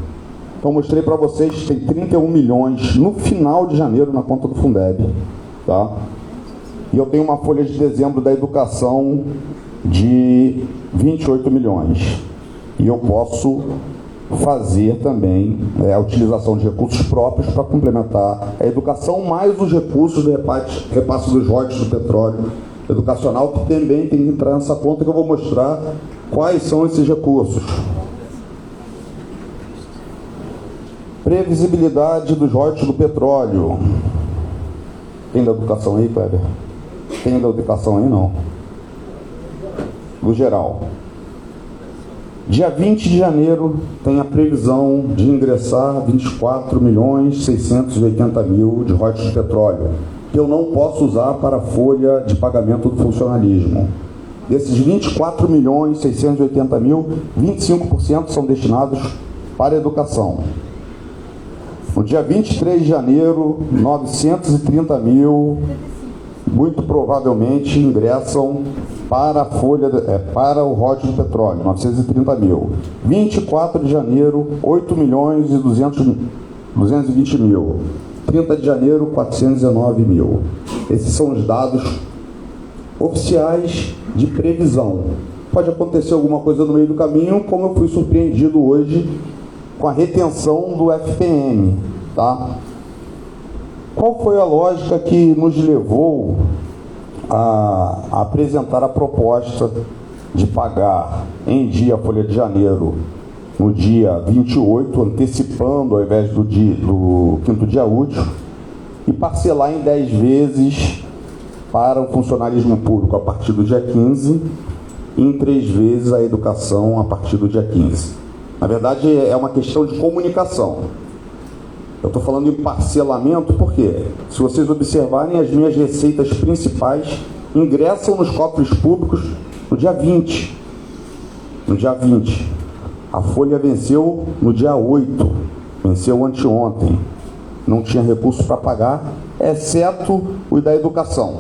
Então, mostrei para vocês que tem 31 milhões no final de janeiro na conta do Fundeb. Tá? E eu tenho uma folha de dezembro da educação de 28 milhões. E eu posso fazer também a utilização de recursos próprios para complementar a educação, mais os recursos do repasse dos royalties do petróleo educacional, que também tem que entrar nessa conta, que eu vou mostrar quais são esses recursos. Previsibilidade dos royalties do petróleo. Tem da educação aí, Kleber? Tem da educação aí, não? Do geral. Dia 20 de janeiro tem a previsão de ingressar 24.680.000 de royalties de petróleo, que eu não posso usar para a folha de pagamento do funcionalismo. Desses 24.680.000, 25% são destinados para a educação. No dia 23 de janeiro, 930 mil, muito provavelmente, ingressam para a folha, para o royalties do petróleo, 930 mil. 24 de janeiro, 8 milhões e 220 mil. 30 de janeiro, 419 mil. Esses são os dados oficiais de previsão. Pode acontecer alguma coisa no meio do caminho, como eu fui surpreendido hoje com a retenção do FPM, tá? Qual foi a lógica que nos levou a apresentar a proposta de pagar em dia a folha de janeiro no dia 28, antecipando ao invés do quinto dia útil, e parcelar em 10 vezes para o funcionalismo público a partir do dia 15 e em 3 vezes a educação a partir do dia 15. Na verdade, é uma questão de comunicação. Eu estou falando em parcelamento porque, se vocês observarem, as minhas receitas principais ingressam nos cofres públicos no dia 20. No dia 20. A folha venceu no dia 8. Venceu anteontem. Não tinha recurso para pagar, exceto o da educação.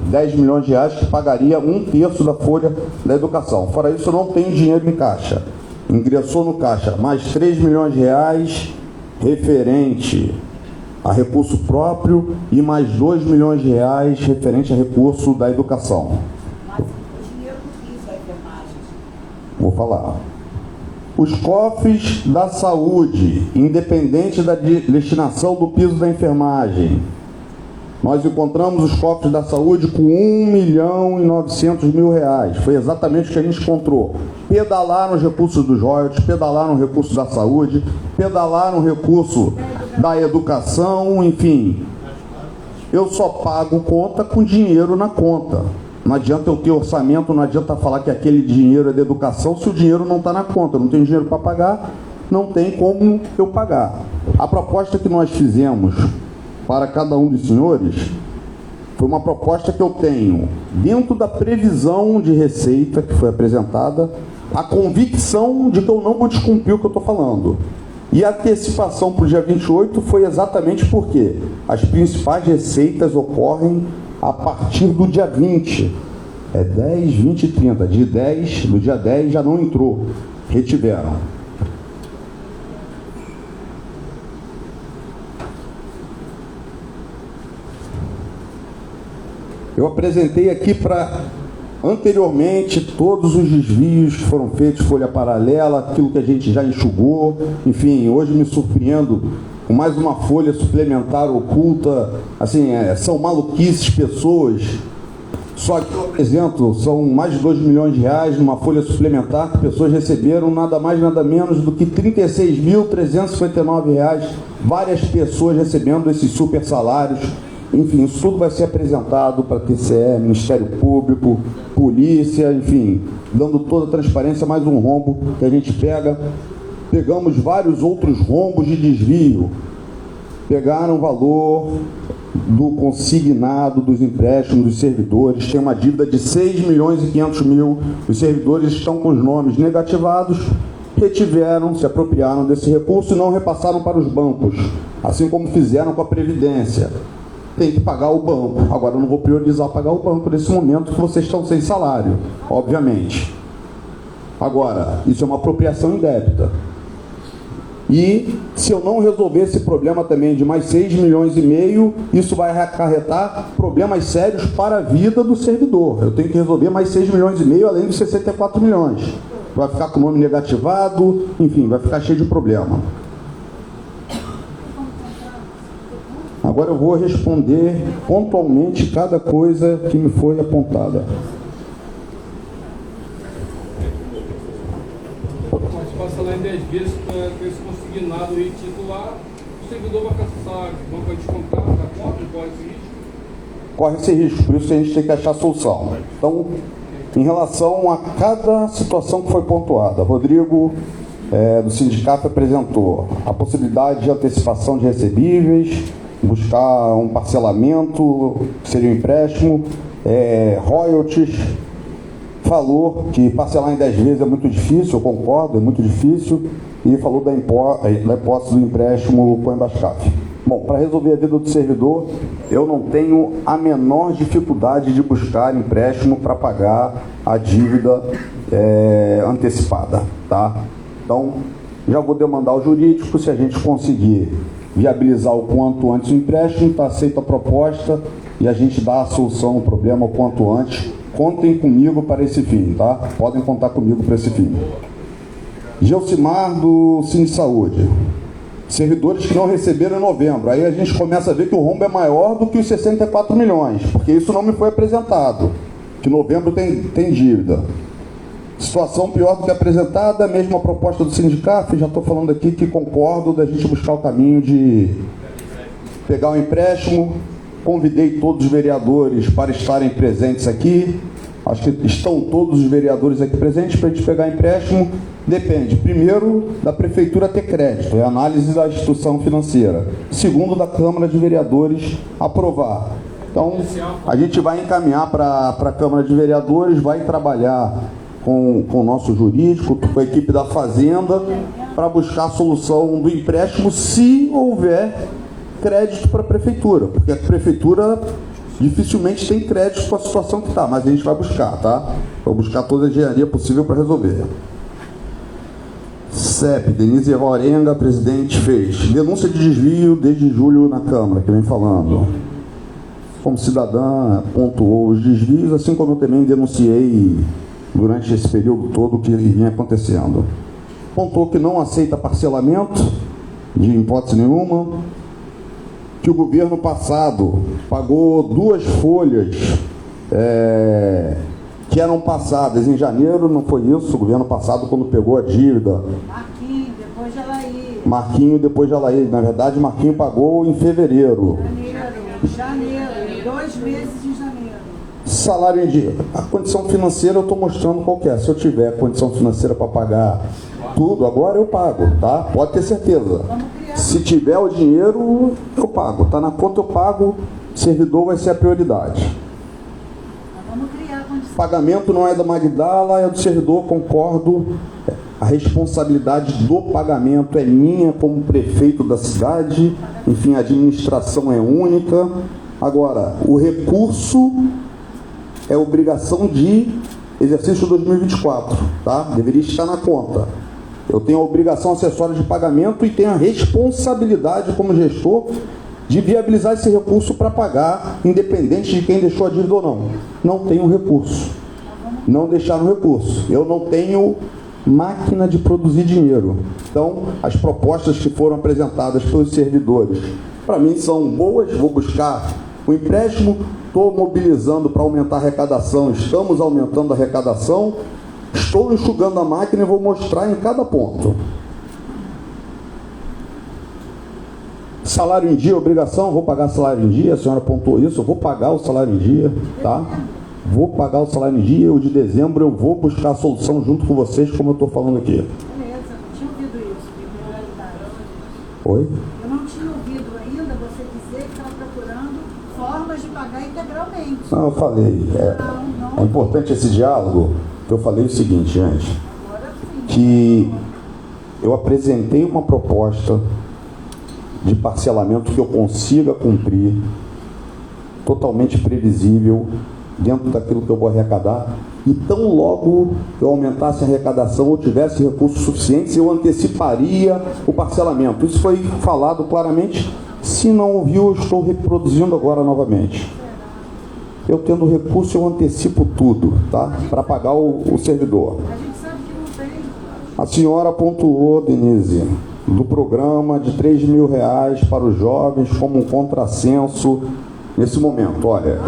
10 milhões de reais que pagaria 1/3 da folha da educação. Fora isso, eu não tenho dinheiro em caixa. Ingressou no caixa mais 3 milhões de reais referente a recurso próprio e mais 2 milhões de reais referente a recurso da educação. Mas o dinheiro do piso da enfermagem. Vou falar. Os cofres da saúde, independente da destinação do piso da enfermagem, nós encontramos os cofres da saúde com 1.900.000 reais. Foi exatamente o que a gente encontrou. Pedalaram os recursos dos royalties, pedalaram o recurso da saúde, pedalaram o recurso da educação, enfim. Eu só pago conta com dinheiro na conta. Não adianta eu ter orçamento, não adianta falar que aquele dinheiro é da educação se o dinheiro não está na conta. Eu não tenho dinheiro para pagar, não tem como eu pagar. A proposta que nós fizemos para cada um dos senhores foi uma proposta que eu tenho dentro da previsão de receita que foi apresentada, a convicção de que eu não vou descumprir o que eu estou falando. E a antecipação para o dia 28 foi exatamente porque as principais receitas ocorrem a partir do dia 20. É 10, 20 e 30. Do dia 10 já não entrou. Retiveram. Eu apresentei aqui para, anteriormente, todos os desvios que foram feitos, folha paralela, aquilo que a gente já enxugou. Enfim, hoje me surpreendo com mais uma folha suplementar oculta. Assim, são maluquices, pessoas. Só que eu apresento, são mais de 2 milhões de reais numa folha suplementar que pessoas receberam nada mais, nada menos do que R$ 36.359. Várias pessoas recebendo esses super salários. Enfim, isso tudo vai ser apresentado para TCE, Ministério Público, Polícia, enfim, dando toda a transparência, mais um rombo que a gente pega. Pegamos vários outros rombos de desvio. Pegaram o valor do consignado dos empréstimos dos servidores, tem uma dívida de 6.500.000, os servidores estão com os nomes negativados, retiveram, se apropriaram desse recurso e não repassaram para os bancos, assim como fizeram com a Previdência. Tem que pagar o banco. Agora eu não vou priorizar pagar o banco nesse momento que vocês estão sem salário, obviamente. Agora, isso é uma apropriação indébita. E se eu não resolver esse problema também de mais 6,5 milhões, isso vai acarretar problemas sérios para a vida do servidor. Eu tenho que resolver mais 6,5 milhões além dos 64 milhões. Vai ficar com o nome negativado, enfim, vai ficar cheio de problema. Agora eu vou responder pontualmente cada coisa que me foi apontada. Mas passa lá em 10 vezes com esse consignado e titular, o servidor vai caçar, não vai descontar da conta, corre esse risco? Corre esse risco, por isso a gente tem que achar solução. Então, em relação a cada situação que foi pontuada, Rodrigo, do sindicato, apresentou a possibilidade de antecipação de recebíveis, buscar um parcelamento, que seria um empréstimo, royalties. Falou que parcelar em 10 vezes é muito difícil, eu concordo, é muito difícil. e falou da hipótese do empréstimo com a Embascaf. Bom, para resolver a vida do servidor, eu não tenho a menor dificuldade de buscar empréstimo para pagar a dívida antecipada, tá? Então, já vou demandar ao jurídico, se a gente conseguir viabilizar o quanto antes o empréstimo, está aceita a proposta e a gente dá a solução ao problema o quanto antes. Contem comigo para esse fim, tá? Podem contar comigo para esse fim. Gelsimar, do Cine Saúde. Servidores que não receberam em novembro. Aí a gente começa a ver que o rombo é maior do que os 64 milhões, porque isso não me foi apresentado, que novembro tem dívida. Situação pior do que apresentada, mesma proposta do sindicato, já estou falando aqui que concordo da gente buscar o caminho de pegar um empréstimo. Convidei todos os vereadores para estarem presentes aqui. Acho que estão todos os vereadores aqui presentes para a gente pegar empréstimo. Depende, primeiro, da Prefeitura ter crédito, é a análise da instituição financeira. Segundo, da Câmara de Vereadores aprovar. Então, a gente vai encaminhar para a Câmara de Vereadores, vai trabalhar com o nosso jurídico, com a equipe da Fazenda, para buscar a solução do empréstimo, se houver crédito para a Prefeitura, porque a Prefeitura dificilmente tem crédito com a situação que está, mas a gente vai buscar, tá? Vou buscar toda a engenharia possível para resolver. CEP, Denise Evarenga, presidente, fez denúncia de desvio desde julho na Câmara, que vem falando. Como cidadã, pontuou os desvios, assim como eu também denunciei durante esse período todo o que vinha acontecendo. Pontuou que não aceita parcelamento, de hipótese nenhuma, que o governo passado pagou 2 folhas que eram passadas em janeiro, não foi isso? O governo passado, quando pegou a dívida. Marquinho, depois de Alaí. Marquinho, depois de Alaí. Na verdade, Marquinho pagou em fevereiro. Janeiro, 2 meses em janeiro. Salário em dia. A condição financeira eu estou mostrando qual que é. Se eu tiver condição financeira para pagar tudo, agora eu pago, tá? Pode ter certeza. Se tiver o dinheiro, eu pago. Tá na conta, eu pago. Servidor vai ser a prioridade. Pagamento não é da Magdala, é do servidor, concordo. A responsabilidade do pagamento é minha como prefeito da cidade. Enfim, a administração é única. Agora, o recurso é obrigação de exercício 2024, tá? Deveria estar na conta. Eu tenho a obrigação acessória de pagamento e tenho a responsabilidade como gestor de viabilizar esse recurso para pagar, independente de quem deixou a dívida ou não. Não tenho recurso. Não deixaram recurso. Eu não tenho máquina de produzir dinheiro. Então, as propostas que foram apresentadas pelos servidores, para mim, são boas. Vou buscar o empréstimo, estou mobilizando para aumentar a arrecadação, estamos aumentando a arrecadação, estou enxugando a máquina e vou mostrar em cada ponto. Salário em dia, obrigação, vou pagar salário em dia, a senhora apontou isso, eu vou pagar o salário em dia, tá? Vou pagar o salário em dia, o de dezembro eu vou buscar a solução junto com vocês, como eu estou falando aqui. Beleza, não tinha ouvido isso. Oi? Eu não tinha ouvido ainda você dizer que estava procurando formas de pagar integralmente. Não, eu falei, é importante esse diálogo. Eu falei o seguinte, gente, que eu apresentei uma proposta de parcelamento que eu consiga cumprir, totalmente previsível, dentro daquilo que eu vou arrecadar, e tão logo eu aumentasse a arrecadação ou tivesse recursos suficientes, eu anteciparia o parcelamento. Isso foi falado claramente. Se não ouviu, eu estou reproduzindo agora novamente. Eu tendo recurso, eu antecipo tudo, tá? Para pagar o servidor. A senhora pontuou, Denise, do programa de R$3.000 para os jovens como um contrassenso nesse momento. Olha,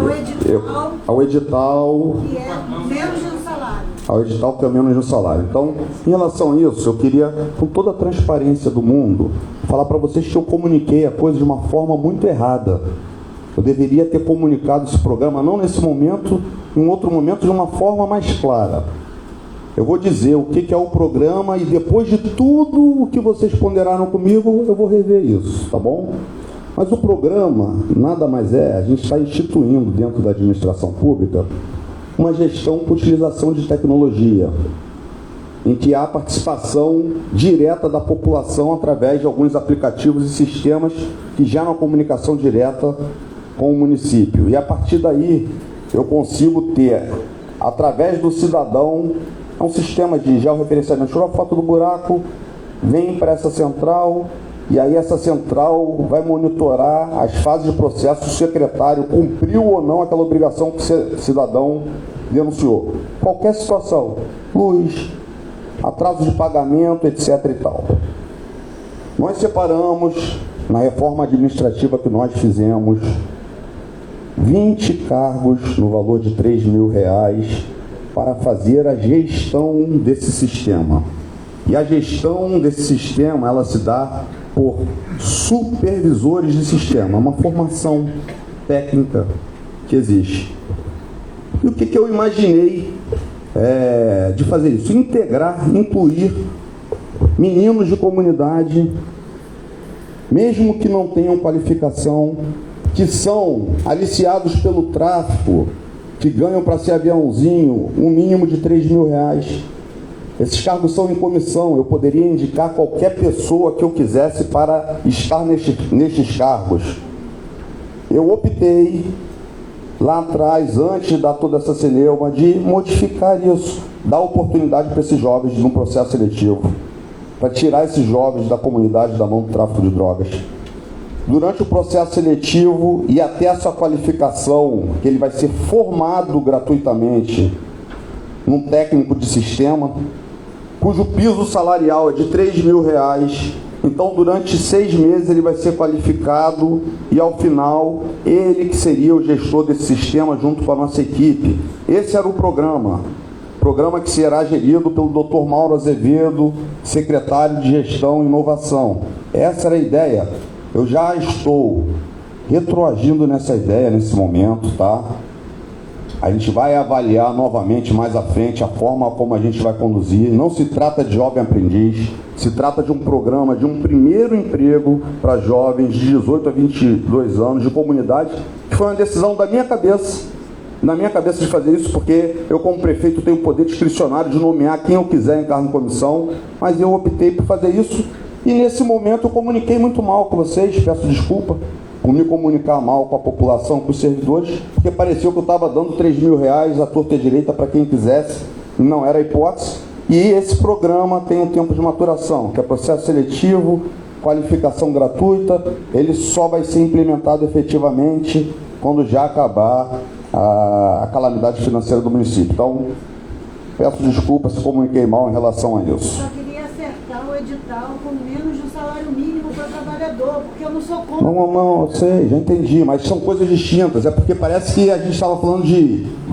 ao edital Que é menos de um salário. Ao edital que é menos de um salário. Então, em relação a isso, eu queria, com toda a transparência do mundo, falar para vocês que eu comuniquei a coisa de uma forma muito errada. Eu deveria ter comunicado esse programa, não nesse momento, em outro momento, de uma forma mais clara. Eu vou dizer o que é o programa e depois de tudo o que vocês ponderaram comigo, eu vou rever isso, tá bom? Mas o programa nada mais é, a gente está instituindo dentro da administração pública uma gestão com utilização de tecnologia. em que há participação direta da população através de alguns aplicativos e sistemas que geram a comunicação direta com o município. E a partir daí eu consigo ter, através do cidadão, um sistema de georreferenciamento. Tirou a foto do buraco, vem para essa central, e aí essa central vai monitorar as fases de processo, se o secretário cumpriu ou não aquela obrigação que o cidadão denunciou. Qualquer situação, luz, atraso de pagamento, etc. e tal. Nós separamos, na reforma administrativa que nós fizemos, 20 cargos no valor de R$3.000 para fazer a gestão desse sistema. E a gestão desse sistema, ela se dá por supervisores de sistema, uma formação técnica que existe. E o que eu imaginei de fazer isso? Integrar, incluir meninos de comunidade, mesmo que não tenham qualificação, que são aliciados pelo tráfico, que ganham para ser aviãozinho um mínimo de R$3.000. Esses cargos são em comissão, eu poderia indicar qualquer pessoa que eu quisesse para estar nestes cargos. Eu optei, lá atrás, antes de dar toda essa celeuma, de modificar isso, dar oportunidade para esses jovens num processo seletivo, para tirar esses jovens da comunidade da mão do tráfico de drogas. Durante o processo seletivo e até a sua qualificação, que ele vai ser formado gratuitamente num técnico de sistema, cujo piso salarial é de R$3.000. Então, durante 6 meses, ele vai ser qualificado e, ao final, ele que seria o gestor desse sistema junto com a nossa equipe. Esse era o programa que será gerido pelo Dr. Mauro Azevedo, secretário de Gestão e Inovação. Essa era a ideia. Eu já estou retroagindo nessa ideia nesse momento, tá? A gente vai avaliar novamente mais à frente a forma como a gente vai conduzir. Não se trata de jovem aprendiz, se trata de um programa de um primeiro emprego para jovens de 18 a 22 anos, de comunidade, que foi uma decisão da minha cabeça. Na minha cabeça de fazer isso, porque eu, como prefeito, tenho o poder discricionário de nomear quem eu quiser em cargo de comissão, mas eu optei por fazer isso. E nesse momento eu comuniquei muito mal com vocês, peço desculpa por me comunicar mal com a população, com os servidores, porque pareceu que eu estava dando R$3.000 à torta e à direita para quem quisesse, e não era a hipótese. E esse programa tem um tempo de maturação, que é processo seletivo, qualificação gratuita, ele só vai ser implementado efetivamente quando já acabar a calamidade financeira do município. Então, peço desculpa se comuniquei mal em relação a isso. Eu só queria acertar o edital com menos de um salário mínimo para o trabalhador, porque eu não sou contra. Não, eu sei, já entendi, mas são coisas distintas. É porque parece que a gente estava falando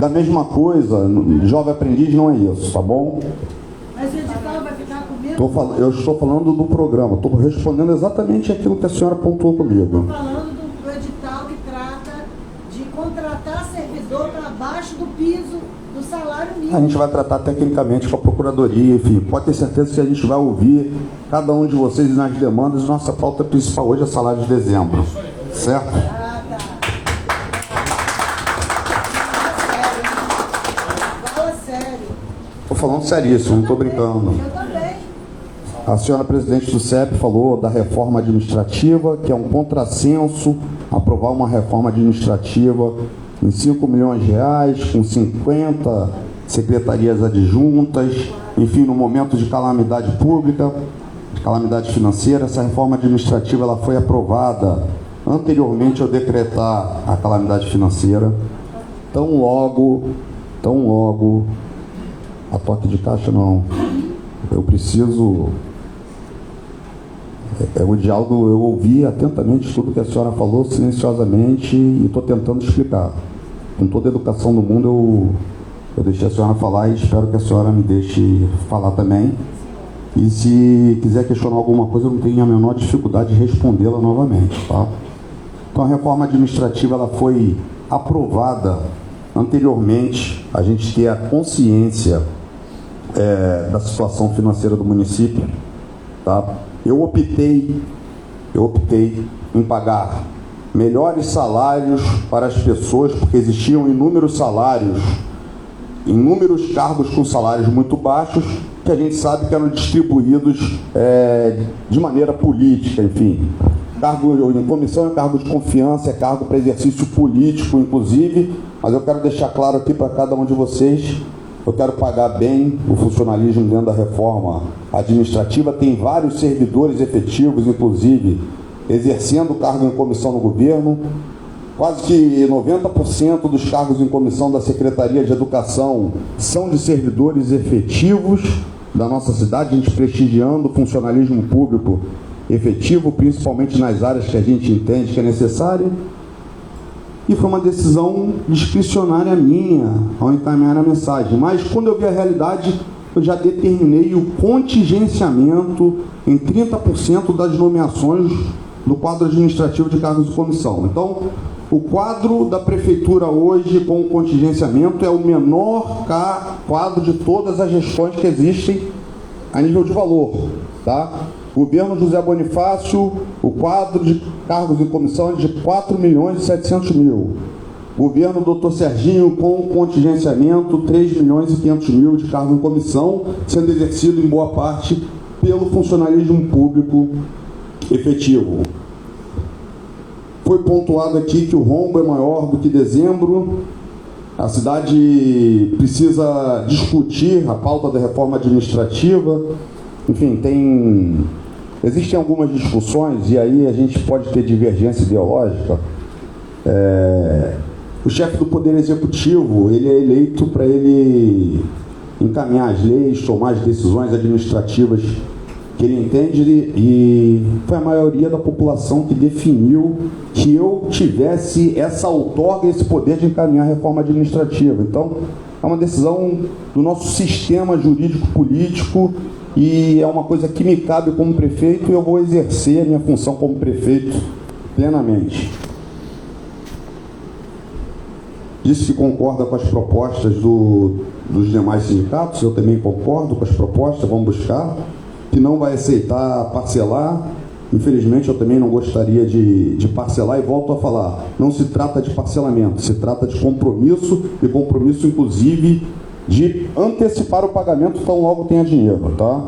da mesma coisa. Jovem aprendiz não é isso, tá bom? Mas o edital vai ficar com menos? Eu estou falando do programa, estou respondendo exatamente aquilo que a senhora pontuou comigo. Estou falando do edital que trata de contratar servidor para baixo do piso do salário mínimo. A gente vai tratar tecnicamente com a Procuradoria, enfim, pode ter certeza que a gente vai ouvir cada um de vocês nas demandas. Nossa pauta principal hoje é salário de dezembro, certo? Fala sério. Estou falando seríssimo, não estou brincando. Eu também. A senhora presidente do CEP falou da reforma administrativa, que é um contrassenso aprovar uma reforma administrativa em R$5 milhões, com 50 secretarias adjuntas, enfim, no momento de calamidade pública, de calamidade financeira. Essa reforma administrativa ela foi aprovada anteriormente ao decretar a calamidade financeira. Tão logo, a toque de caixa não, eu preciso... o diálogo, eu ouvi atentamente tudo que a senhora falou, silenciosamente, e estou tentando explicar. Com toda a educação do mundo, eu deixei a senhora falar e espero que a senhora me deixe falar também. E se quiser questionar alguma coisa, eu não tenho a menor dificuldade de respondê-la novamente, tá? Então, a reforma administrativa ela foi aprovada anteriormente, a gente ter a consciência da situação financeira do município, tá? Eu optei em pagar melhores salários para as pessoas, porque existiam inúmeros salários, inúmeros cargos com salários muito baixos, que que a gente sabe que eram distribuídos de maneira política, enfim. Cargo em comissão é cargo de confiança, é cargo para exercício político, inclusive, mas eu quero deixar claro aqui para cada um de vocês, eu quero pagar bem o funcionalismo dentro da reforma administrativa. Tem vários servidores efetivos, inclusive, exercendo cargo em comissão no governo. Quase que 90% dos cargos em comissão da Secretaria de Educação são de servidores efetivos da nossa cidade, a gente prestigiando o funcionalismo público efetivo, principalmente nas áreas que a gente entende que é necessário. E foi uma decisão discricionária minha ao encaminhar a mensagem. Mas quando eu vi a realidade, eu já determinei o contingenciamento em 30% das nomeações do quadro administrativo de cargos de comissão. Então, o quadro da prefeitura hoje com o contingenciamento é o menor quadro de todas as gestões que existem a nível de valor, tá? Governo José Bonifácio, o quadro de cargos em comissão é de 4.700.000. Governo Dr. Serginho, com contingenciamento, 3.500.000 de cargos em comissão, sendo exercido em boa parte pelo funcionalismo público efetivo. Foi pontuado aqui que o rombo é maior do que dezembro. A cidade precisa discutir a pauta da reforma administrativa. Enfim, existem algumas discussões, e aí a gente pode ter divergência ideológica. O chefe do Poder Executivo, ele é eleito para ele encaminhar as leis, tomar as decisões administrativas que ele entende, e foi a maioria da população que definiu que eu tivesse essa outorga, esse poder de encaminhar a reforma administrativa. Então, é uma decisão do nosso sistema jurídico-político, e é uma coisa que me cabe como prefeito, e eu vou exercer a minha função como prefeito plenamente. Disse que concorda com as propostas dos demais sindicatos, eu também concordo com as propostas, vamos buscar, que não vai aceitar parcelar. Infelizmente, eu também não gostaria de parcelar, e volto a falar, não se trata de parcelamento, se trata de compromisso, e compromisso, inclusive, de antecipar o pagamento tão logo tenha dinheiro, tá?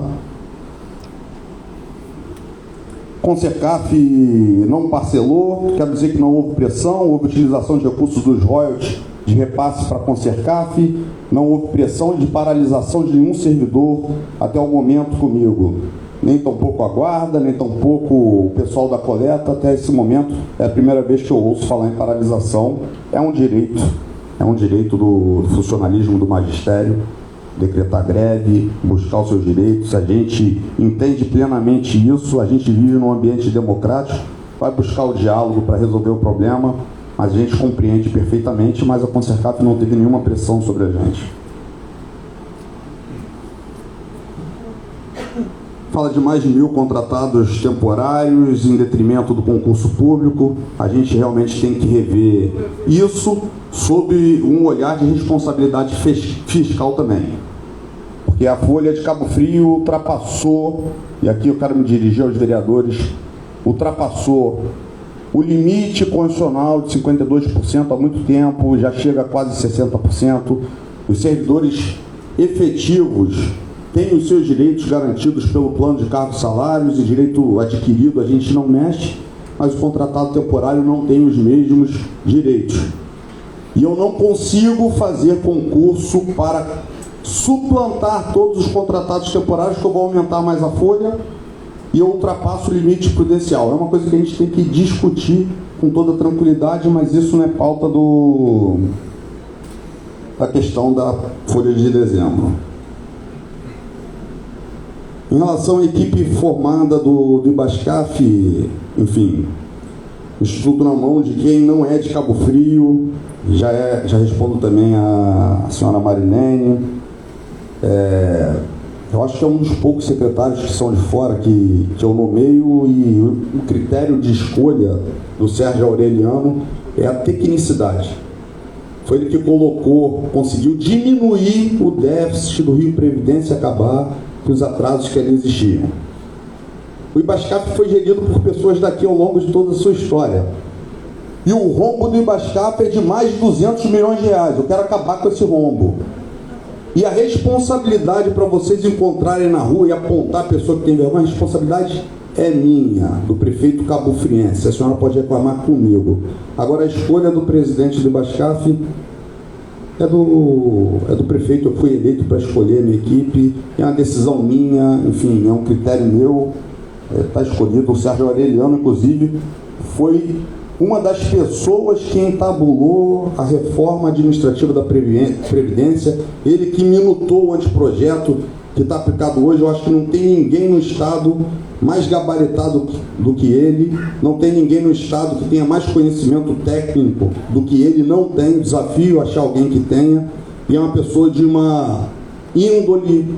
Consercaf não parcelou, quero dizer que não houve pressão, houve utilização de recursos dos royalties de repasse para a Consercaf, não houve pressão de paralisação de nenhum servidor até o momento comigo. Nem tampouco a guarda, nem tampouco o pessoal da coleta, até esse momento é a primeira vez que eu ouço falar em paralisação. É um direito do funcionalismo do magistério, decretar greve, buscar os seus direitos. A gente entende plenamente isso, a gente vive num ambiente democrático, vai buscar o diálogo para resolver o problema, mas a gente compreende perfeitamente, mas a Consercaf não teve nenhuma pressão sobre a gente. Fala de mais de 1.000 contratados temporários em detrimento do concurso público. A gente realmente tem que rever isso sob um olhar de responsabilidade fiscal também. Porque a Folha de Cabo Frio ultrapassou, e aqui eu quero me dirigir aos vereadores, ultrapassou o limite constitucional de 52% há muito tempo, já chega a quase 60%. Os servidores efetivos têm os seus direitos garantidos pelo plano de cargos e salários, e direito adquirido a gente não mexe, mas o contratado temporário não tem os mesmos direitos. E eu não consigo fazer concurso para suplantar todos os contratados temporários, que eu vou aumentar mais a folha e eu ultrapasso o limite prudencial. É uma coisa que a gente tem que discutir com toda tranquilidade, mas isso não é pauta da questão da folha de dezembro. Em relação à equipe formada do Ibascaf, enfim, Instituto na mão de quem não é de Cabo Frio, já respondo também a senhora Marilene. Eu acho que é um dos poucos secretários que são de fora que eu nomeio, e o critério de escolha do Sérgio Aureliano é a tecnicidade. Foi ele que conseguiu diminuir o déficit do Rio Previdência e acabar com os atrasos que ali existiam. O Ibascaf foi gerido por pessoas daqui ao longo de toda a sua história. E o rombo do Ibascaf é de mais de 200 milhões de reais. Eu quero acabar com esse rombo. E a responsabilidade para vocês encontrarem na rua e apontar a pessoa que tem vergonha, a responsabilidade é minha, do prefeito cabofriense. A senhora pode reclamar comigo. Agora, a escolha do presidente do IBASCAF é do prefeito. Eu fui eleito para escolher a minha equipe, é uma decisão minha, enfim, é um critério meu, está escolhido. O Sérgio Aureliano, inclusive, foi uma das pessoas que entabulou a reforma administrativa da Previdência, ele que minutou o anteprojeto que está aplicado hoje. Eu acho que não tem ninguém no Estado mais gabaritado do que ele, não tem ninguém no Estado que tenha mais conhecimento técnico do que ele, não tem. Desafio achar alguém que tenha, e é uma pessoa de uma índole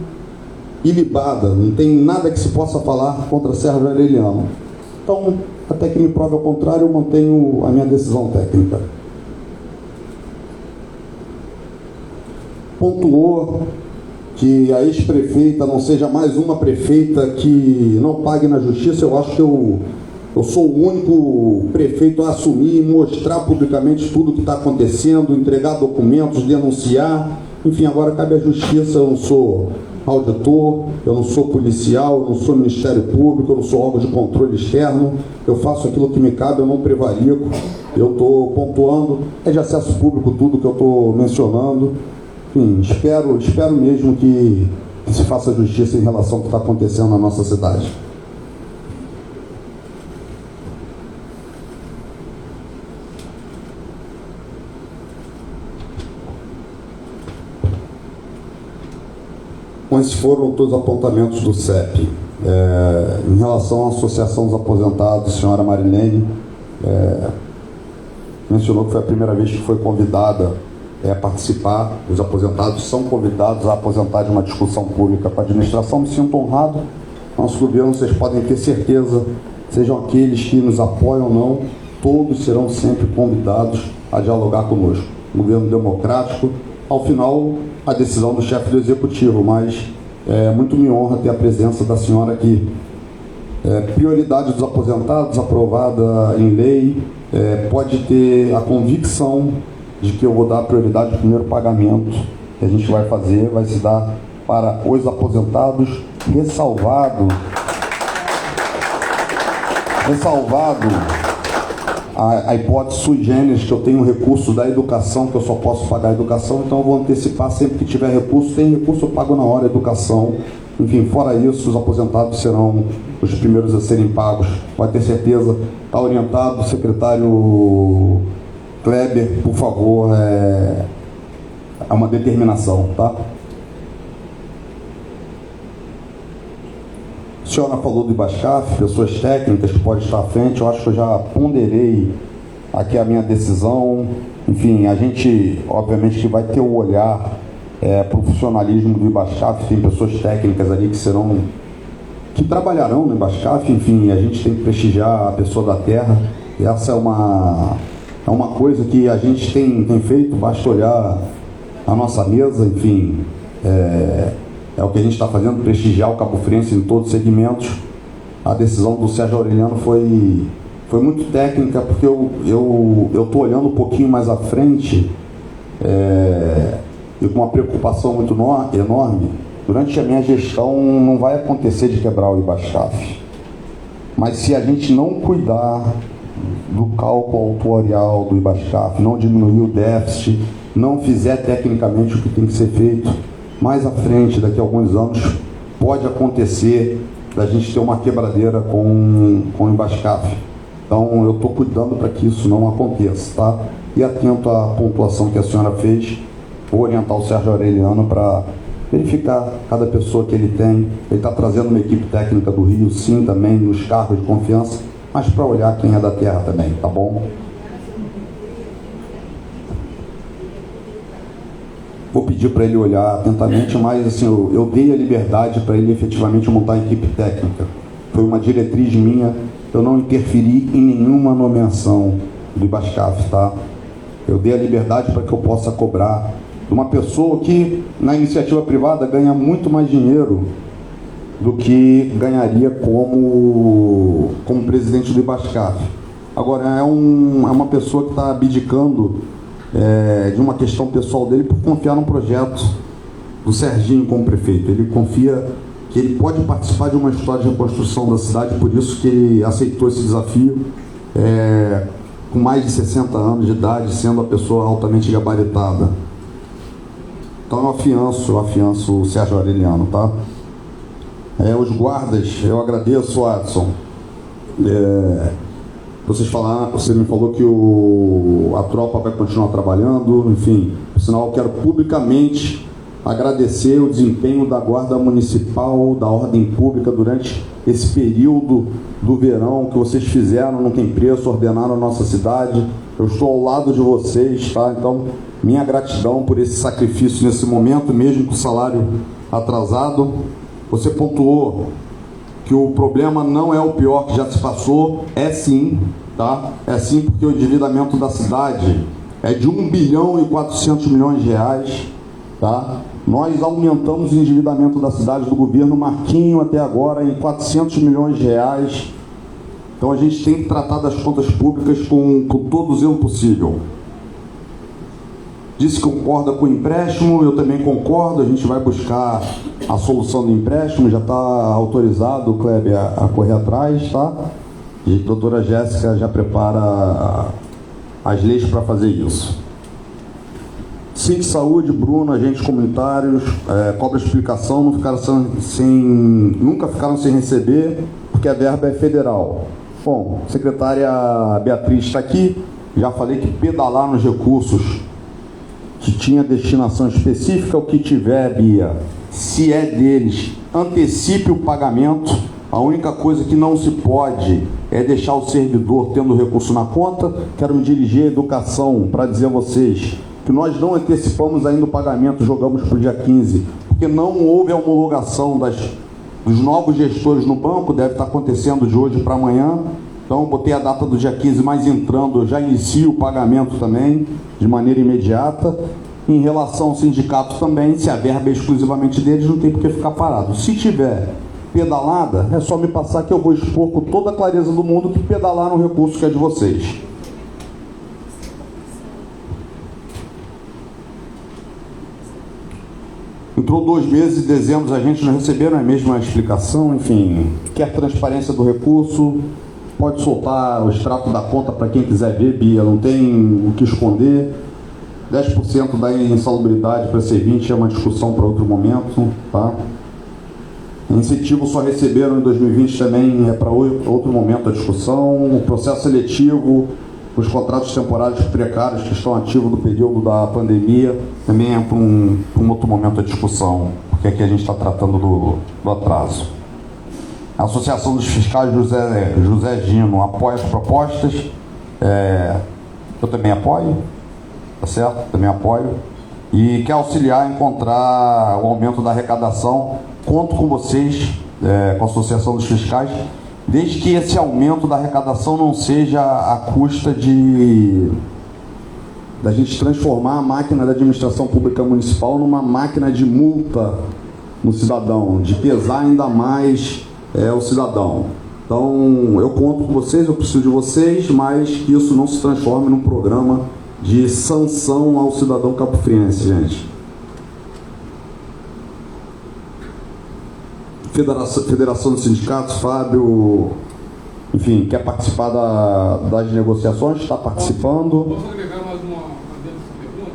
ilibada, não tem nada que se possa falar contra Sérgio Aureliano. Então, até que me prove ao contrário, eu mantenho a minha decisão técnica. Pontuou que a ex-prefeita não seja mais uma prefeita que não pague na justiça. Eu acho que eu sou o único prefeito a assumir e mostrar publicamente tudo o que está acontecendo, entregar documentos, denunciar. Enfim, agora cabe à justiça. Eu não sou auditor, eu não sou policial, eu não sou Ministério Público, eu não sou órgão de controle externo. Eu faço aquilo que me cabe, eu não prevarico. Eu estou pontuando, é de acesso público tudo que eu estou mencionando. Enfim, espero mesmo que se faça justiça em relação ao que está acontecendo na nossa cidade. Esses foram todos os apontamentos do CEP. Em relação à Associação dos Aposentados, a senhora Marilene mencionou que foi a primeira vez que foi convidada a participar. Os aposentados são convidados a aposentar de uma discussão pública para a administração. Me sinto honrado. Nosso governo, vocês podem ter certeza, sejam aqueles que nos apoiam ou não, todos serão sempre convidados a dialogar conosco. Um governo democrático. Ao final, a decisão do chefe do executivo, mas muito me honra ter a presença da senhora aqui. Prioridade dos aposentados, aprovada em lei, pode ter a convicção de que eu vou dar prioridade ao primeiro pagamento que a gente vai fazer, vai se dar para os aposentados, ressalvado a hipótese sui generis, que eu tenho recurso da educação, que eu só posso pagar a educação, então eu vou antecipar sempre que tiver recurso. Tem recurso, eu pago na hora a educação. Enfim, fora isso, os aposentados serão os primeiros a serem pagos. Pode ter certeza, está orientado o secretário Kleber, por favor, é uma determinação, tá? A senhora falou do IBASCAF, pessoas técnicas que podem estar à frente. Eu acho que eu já ponderei aqui a minha decisão. Enfim, a gente, obviamente, que vai ter o olhar profissionalismo do IBASCAF. Tem pessoas técnicas ali que trabalharão no IBASCAF. Enfim, a gente tem que prestigiar a pessoa da terra. E essa é uma coisa que a gente tem feito. Basta olhar a nossa mesa, enfim, é o que a gente está fazendo, prestigiar o cabofriense em todos os segmentos. A decisão do Sérgio Aureliano foi muito técnica, porque eu estou olhando um pouquinho mais à frente e com uma preocupação muito enorme. Durante a minha gestão não vai acontecer de quebrar o IBASCAF, mas se a gente não cuidar do cálculo autuarial do IBASCAF, não diminuir o déficit, não fizer tecnicamente o que tem que ser feito, mais à frente, daqui a alguns anos, pode acontecer da gente ter uma quebradeira com o IBASCAF. Então, eu estou cuidando para que isso não aconteça, tá? E atento à pontuação que a senhora fez, vou orientar o Sérgio Aureliano para verificar cada pessoa que ele tem. Ele está trazendo uma equipe técnica do Rio, sim, também, nos cargos de confiança, mas para olhar quem é da terra também, tá bom? Vou pedir para ele olhar atentamente, mas assim, eu dei a liberdade para ele efetivamente montar a equipe técnica. Foi uma diretriz minha, eu não interferi em nenhuma nomeação do IBASCAF, tá? Eu dei a liberdade para que eu possa cobrar de uma pessoa que, na iniciativa privada, ganha muito mais dinheiro do que ganharia como presidente do IBASCAF. Agora, é uma pessoa que está abdicando de uma questão pessoal dele por confiar num projeto do Serginho como prefeito. Ele confia que ele pode participar de uma história de reconstrução da cidade, por isso que ele aceitou esse desafio, com mais de 60 anos de idade, sendo a pessoa altamente gabaritada. Então eu afianço o Sérgio Aureliano, tá? Os guardas, eu agradeço, Watson. Você me falou que a tropa vai continuar trabalhando, enfim, por sinal eu quero publicamente agradecer o desempenho da Guarda Municipal, da Ordem Pública durante esse período do verão que vocês fizeram, não tem preço, ordenaram a nossa cidade. Eu estou ao lado de vocês, tá? Então, minha gratidão por esse sacrifício nesse momento, mesmo com o salário atrasado. Você pontuou que o problema não é o pior que já se passou, é sim, tá? É sim, porque o endividamento da cidade é de 1 bilhão e 400 milhões de reais, tá? Nós aumentamos o endividamento da cidade do governo Marquinho até agora em 400 milhões de reais. Então a gente tem que tratar das contas públicas com todo o zelo possível. Disse que concorda com o empréstimo, eu também concordo, a gente vai buscar a solução do empréstimo, já está autorizado o Kleber a correr atrás, tá? E a doutora Jéssica já prepara as leis para fazer isso. Cinti Saúde, Bruno, agentes comunitários, cobra explicação, nunca ficaram sem receber, porque a verba é federal. Bom, a secretária Beatriz está aqui, já falei que pedalar nos recursos que tinha destinação específica, o que tiver, Bia, se é deles, antecipe o pagamento. A única coisa que não se pode é deixar o servidor tendo recurso na conta. Quero me dirigir à educação para dizer a vocês que nós não antecipamos ainda o pagamento, jogamos para o dia 15, porque não houve a homologação dos novos gestores no banco, deve estar acontecendo de hoje para amanhã. Então, botei a data do dia 15, mas entrando, eu já inicio o pagamento também, de maneira imediata. Em relação ao sindicato também, se a verba é exclusivamente deles, não tem por que ficar parado. Se tiver pedalada, é só me passar que eu vou expor com toda a clareza do mundo que pedalaram o recurso que é de vocês. Entrou 2 meses e dezembro, a gente não receberam a mesma explicação, enfim. Quer transparência do recurso, pode soltar o extrato da conta para quem quiser ver, Bia, não tem o que esconder. 10% da insalubridade para C20 é uma discussão para outro momento, tá? Incentivo só receberam em 2020 também, é para outro momento a discussão. O processo seletivo, os contratos temporários precários que estão ativos no período da pandemia, também é para um outro momento a discussão, porque aqui a gente está tratando do atraso. A Associação dos Fiscais José Gino apoia as propostas, eu também apoio, tá certo? Também apoio. E quer auxiliar a encontrar o aumento da arrecadação. Conto com vocês, com a Associação dos Fiscais, desde que esse aumento da arrecadação não seja à custa da gente transformar a máquina da administração pública municipal numa máquina de multa no cidadão, de pesar ainda mais o cidadão. Então, eu conto com vocês, eu preciso de vocês, mas que isso não se transforme num programa de sanção ao cidadão capofriense, gente. Federação dos Sindicatos, Fábio, enfim, quer participar das negociações, está participando. Posso agregar mais uma dentro dessa pergunta?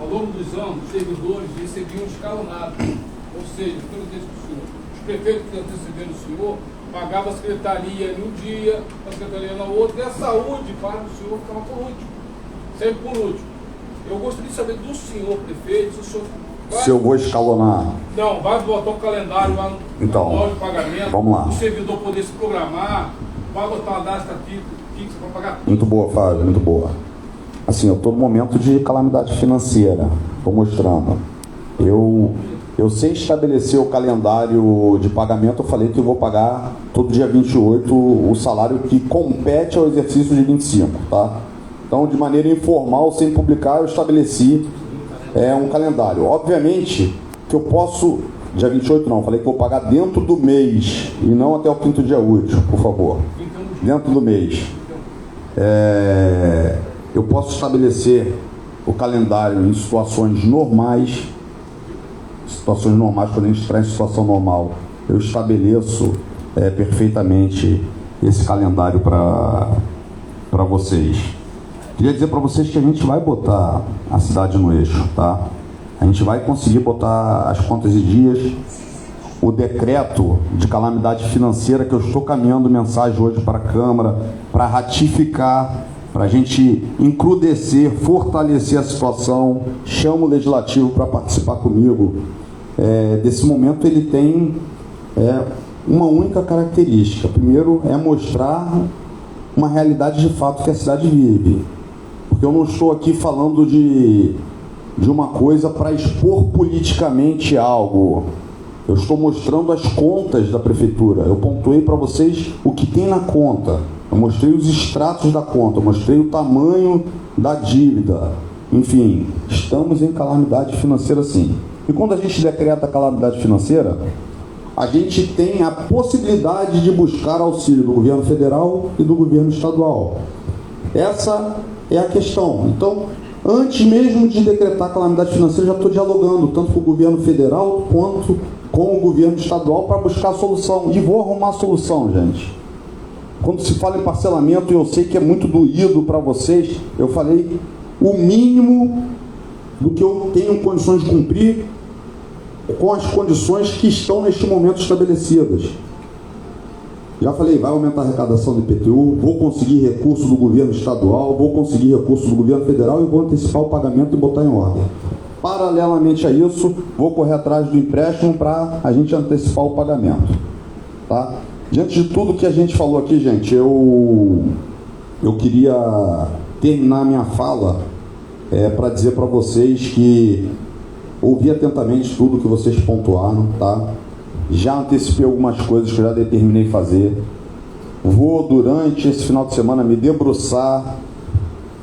Ao longo dos anos, os servidores recebiam escalonado, ou seja, pelo texto do senhor, os prefeitos que antecederam o senhor pagavam a secretaria num dia, a secretaria na outra, e a saúde para o senhor ficava por último, sempre por último. Eu gostaria de saber do senhor prefeito, se eu vou escalonar. Não, vai botar um calendário lá no de pagamento. Vamos lá. O servidor poder se programar, vai botar uma data fixa para pagar tudo. Muito boa, Fábio, muito boa. Assim, eu estou no momento de calamidade financeira, estou mostrando. Eu sei estabelecer o calendário de pagamento, eu falei que eu vou pagar todo dia 28 o salário que compete ao exercício de 25, tá? Então, de maneira informal, sem publicar, eu estabeleci um calendário. Obviamente que eu posso, dia 28 não, falei que vou pagar dentro do mês e não até o 5º dia útil, por favor. Dentro do mês. Eu posso estabelecer o calendário em situações normais, situações normais, quando a gente está em situação normal, eu estabeleço perfeitamente esse calendário para vocês. Queria dizer para vocês que a gente vai botar a cidade no eixo, tá? A gente vai conseguir botar as contas em dias. O decreto de calamidade financeira que eu estou caminhando mensagem hoje para a Câmara, para ratificar, para a gente encrudescer, fortalecer a situação. Chamo o Legislativo para participar comigo. Desse momento ele tem uma única característica. Primeiro é mostrar uma realidade de fato que a cidade vive. Porque eu não estou aqui falando de uma coisa para expor politicamente algo. Eu estou mostrando as contas da prefeitura. Eu pontuei para vocês o que tem na conta. Eu mostrei os extratos da conta. Eu mostrei o tamanho da dívida. Enfim, estamos em calamidade financeira sim. E quando a gente decreta calamidade financeira, a gente tem a possibilidade de buscar auxílio do governo federal e do governo estadual. Essa é a questão. Então, antes mesmo de decretar calamidade financeira, já estou dialogando tanto com o governo federal quanto com o governo estadual para buscar a solução. E vou arrumar a solução, gente. Quando se fala em parcelamento, eu sei que é muito doído para vocês, eu falei o mínimo do que eu tenho condições de cumprir com as condições que estão neste momento estabelecidas. Já falei, vai aumentar a arrecadação do IPTU, vou conseguir recurso do governo estadual, vou conseguir recurso do governo federal e vou antecipar o pagamento e botar em ordem. Paralelamente a isso, vou correr atrás do empréstimo para a gente antecipar o pagamento. Tá? Diante de tudo que a gente falou aqui, gente, eu queria terminar minha fala para dizer para vocês que ouvi atentamente tudo que vocês pontuaram, tá? Já antecipei algumas coisas que eu já determinei fazer. Vou, durante esse final de semana, me debruçar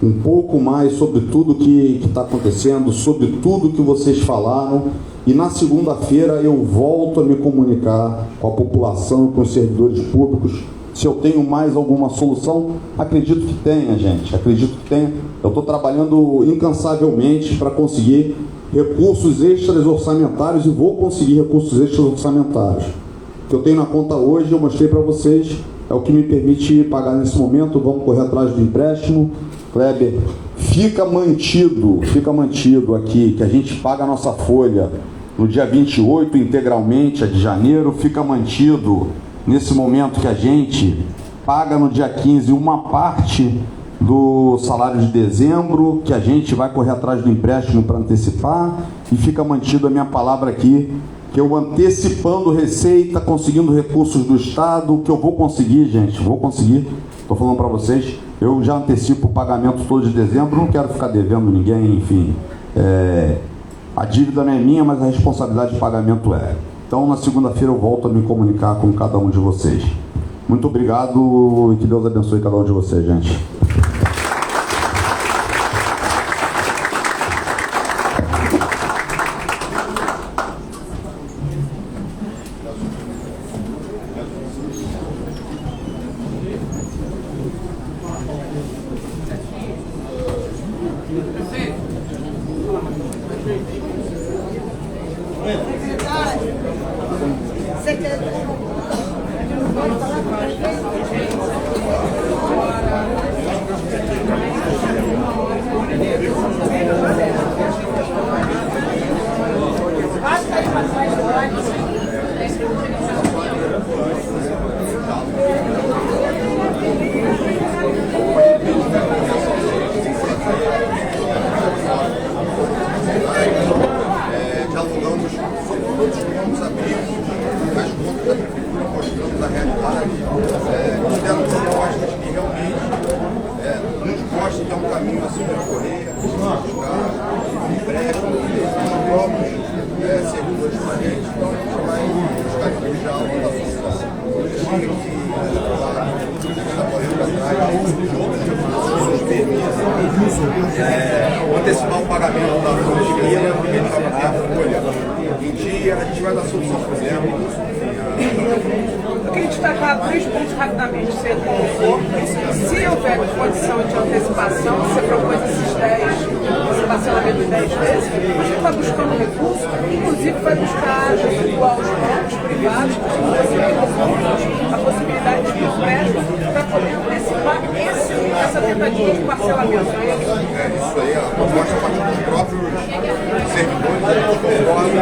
um pouco mais sobre tudo que está acontecendo, sobre tudo que vocês falaram. E na segunda-feira eu volto a me comunicar com a população, com os servidores públicos. Se eu tenho mais alguma solução, acredito que tenha, gente. Acredito que tenha. Eu estou trabalhando incansavelmente para conseguir recursos extras orçamentários e vou conseguir recursos extras orçamentários. O que eu tenho na conta hoje, eu mostrei para vocês, é o que me permite pagar nesse momento. Vamos correr atrás do empréstimo. Kleber, fica mantido aqui, que a gente paga a nossa folha no dia 28 integralmente, a de janeiro, fica mantido nesse momento que a gente paga no dia 15 uma parte do salário de dezembro, que a gente vai correr atrás do empréstimo para antecipar, e fica mantido a minha palavra aqui, que eu antecipando receita, conseguindo recursos do Estado, que eu vou conseguir, gente, vou conseguir, estou falando para vocês, eu já antecipo o pagamento todo de dezembro, não quero ficar devendo ninguém, enfim, a dívida não é minha, mas a responsabilidade de pagamento é. Então, na segunda-feira eu volto a me comunicar com cada um de vocês. Muito obrigado e que Deus abençoe cada um de vocês, gente. Antecipar o pagamento da folha de milha, porque a gente vai manter a folha em dia, a gente vai dar solução ao problema. Eu queria destacar 3 pontos rapidamente. Você colocou, se houver condição de antecipação, você propôs esses 10, esse parcelamento de 10 vezes, a gente está buscando recursos, inclusive vai buscar junto aos bancos privados a possibilidade de empréstimo para poder antecipar essa tentativa de parcelamento. Isso aí, a proposta a partir dos próprios servidores, a gente concorda,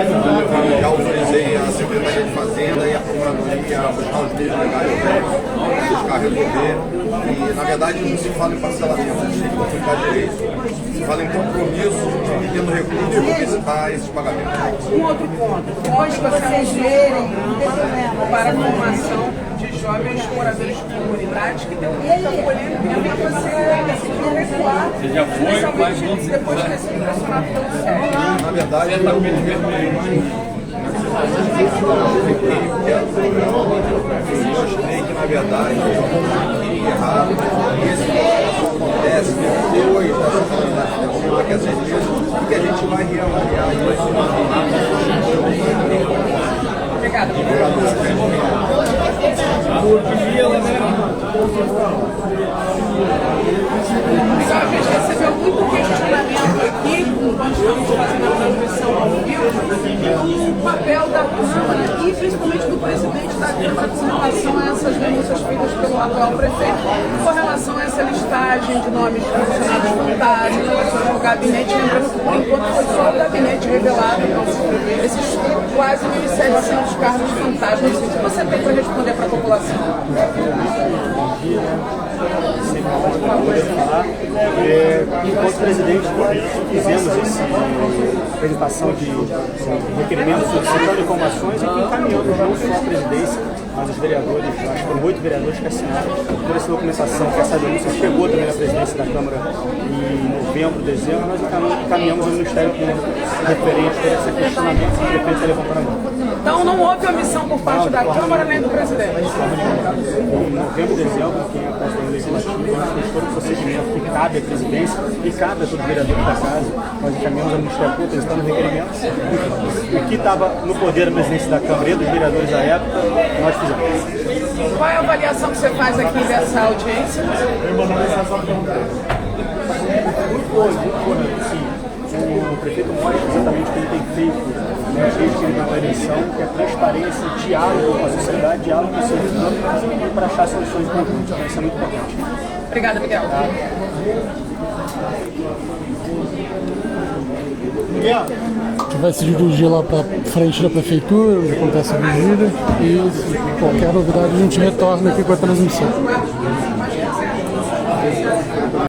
já autorizei a Secretaria de Fazenda e a Procuradoria a buscar os meios legais para buscar resolver. E, na verdade, não se fala em parcelamento, a gente tem que aplicar direito. Se fala em compromisso, tendo recursos para antecipar esses pagamentos. Um outro ponto, depois que vocês verem para a formação de jovens moradores de comunidades que tem muita polêmica e você decidiu recuar, especialmente depois de ter sido impressionado pelo SEG. Na verdade, eu achei que, na verdade, errado, e esse acontece depois dessa comunidade que a gente que a gente vai reavaliar isso. Obrigada. A gente recebeu muito questionamento aqui, quando estamos fazendo a transmissão ao vivo, o papel da Câmara e principalmente do presidente da Câmara com relação a essas denúncias feitas pelo atual prefeito, com relação a essa listagem de nomes de funcionários fantasmas no gabinete, lembrando que por enquanto foi só o gabinete revelado esses quase 1.700 cargos fantasmas. O que você tem para responder para a população? Enquanto presidente, fizemos essa apresentação de requerimentos solicitando informações e encaminhamos não só a presidência, mas os vereadores, acho que foram 8 vereadores que assinaram toda essa documentação, que essa denúncia chegou também na presidência da Câmara em novembro, dezembro, nós encaminhamos ao Ministério Público referente a esse questionamento que o prefeito está levantando agora. Então não houve omissão por parte da Câmara nem do presidente? Em novembro e dezembro, que é a Constituição Legislativa, nós fizemos todo o procedimento que cabe à presidência e cabe a todo vereador da casa. Nós encaminhamos ao Ministério Público, apresentando requerimentos. O que estava no poder da presidência da Câmara e dos vereadores à época, nós fizemos. Qual é a avaliação que você faz aqui dessa audiência? Muito boa, sim. O prefeito mostra exatamente o que ele tem feito desde que ele ganhou a eleição, que é transparência, diálogo com a sociedade, diálogo com o servidor, para achar soluções conjuntas. Então, isso é muito importante. Obrigada, Miguel. A gente vai se dirigir lá para frente da prefeitura, onde acontece a vigília, e qualquer novidade a gente retorna aqui com a transmissão.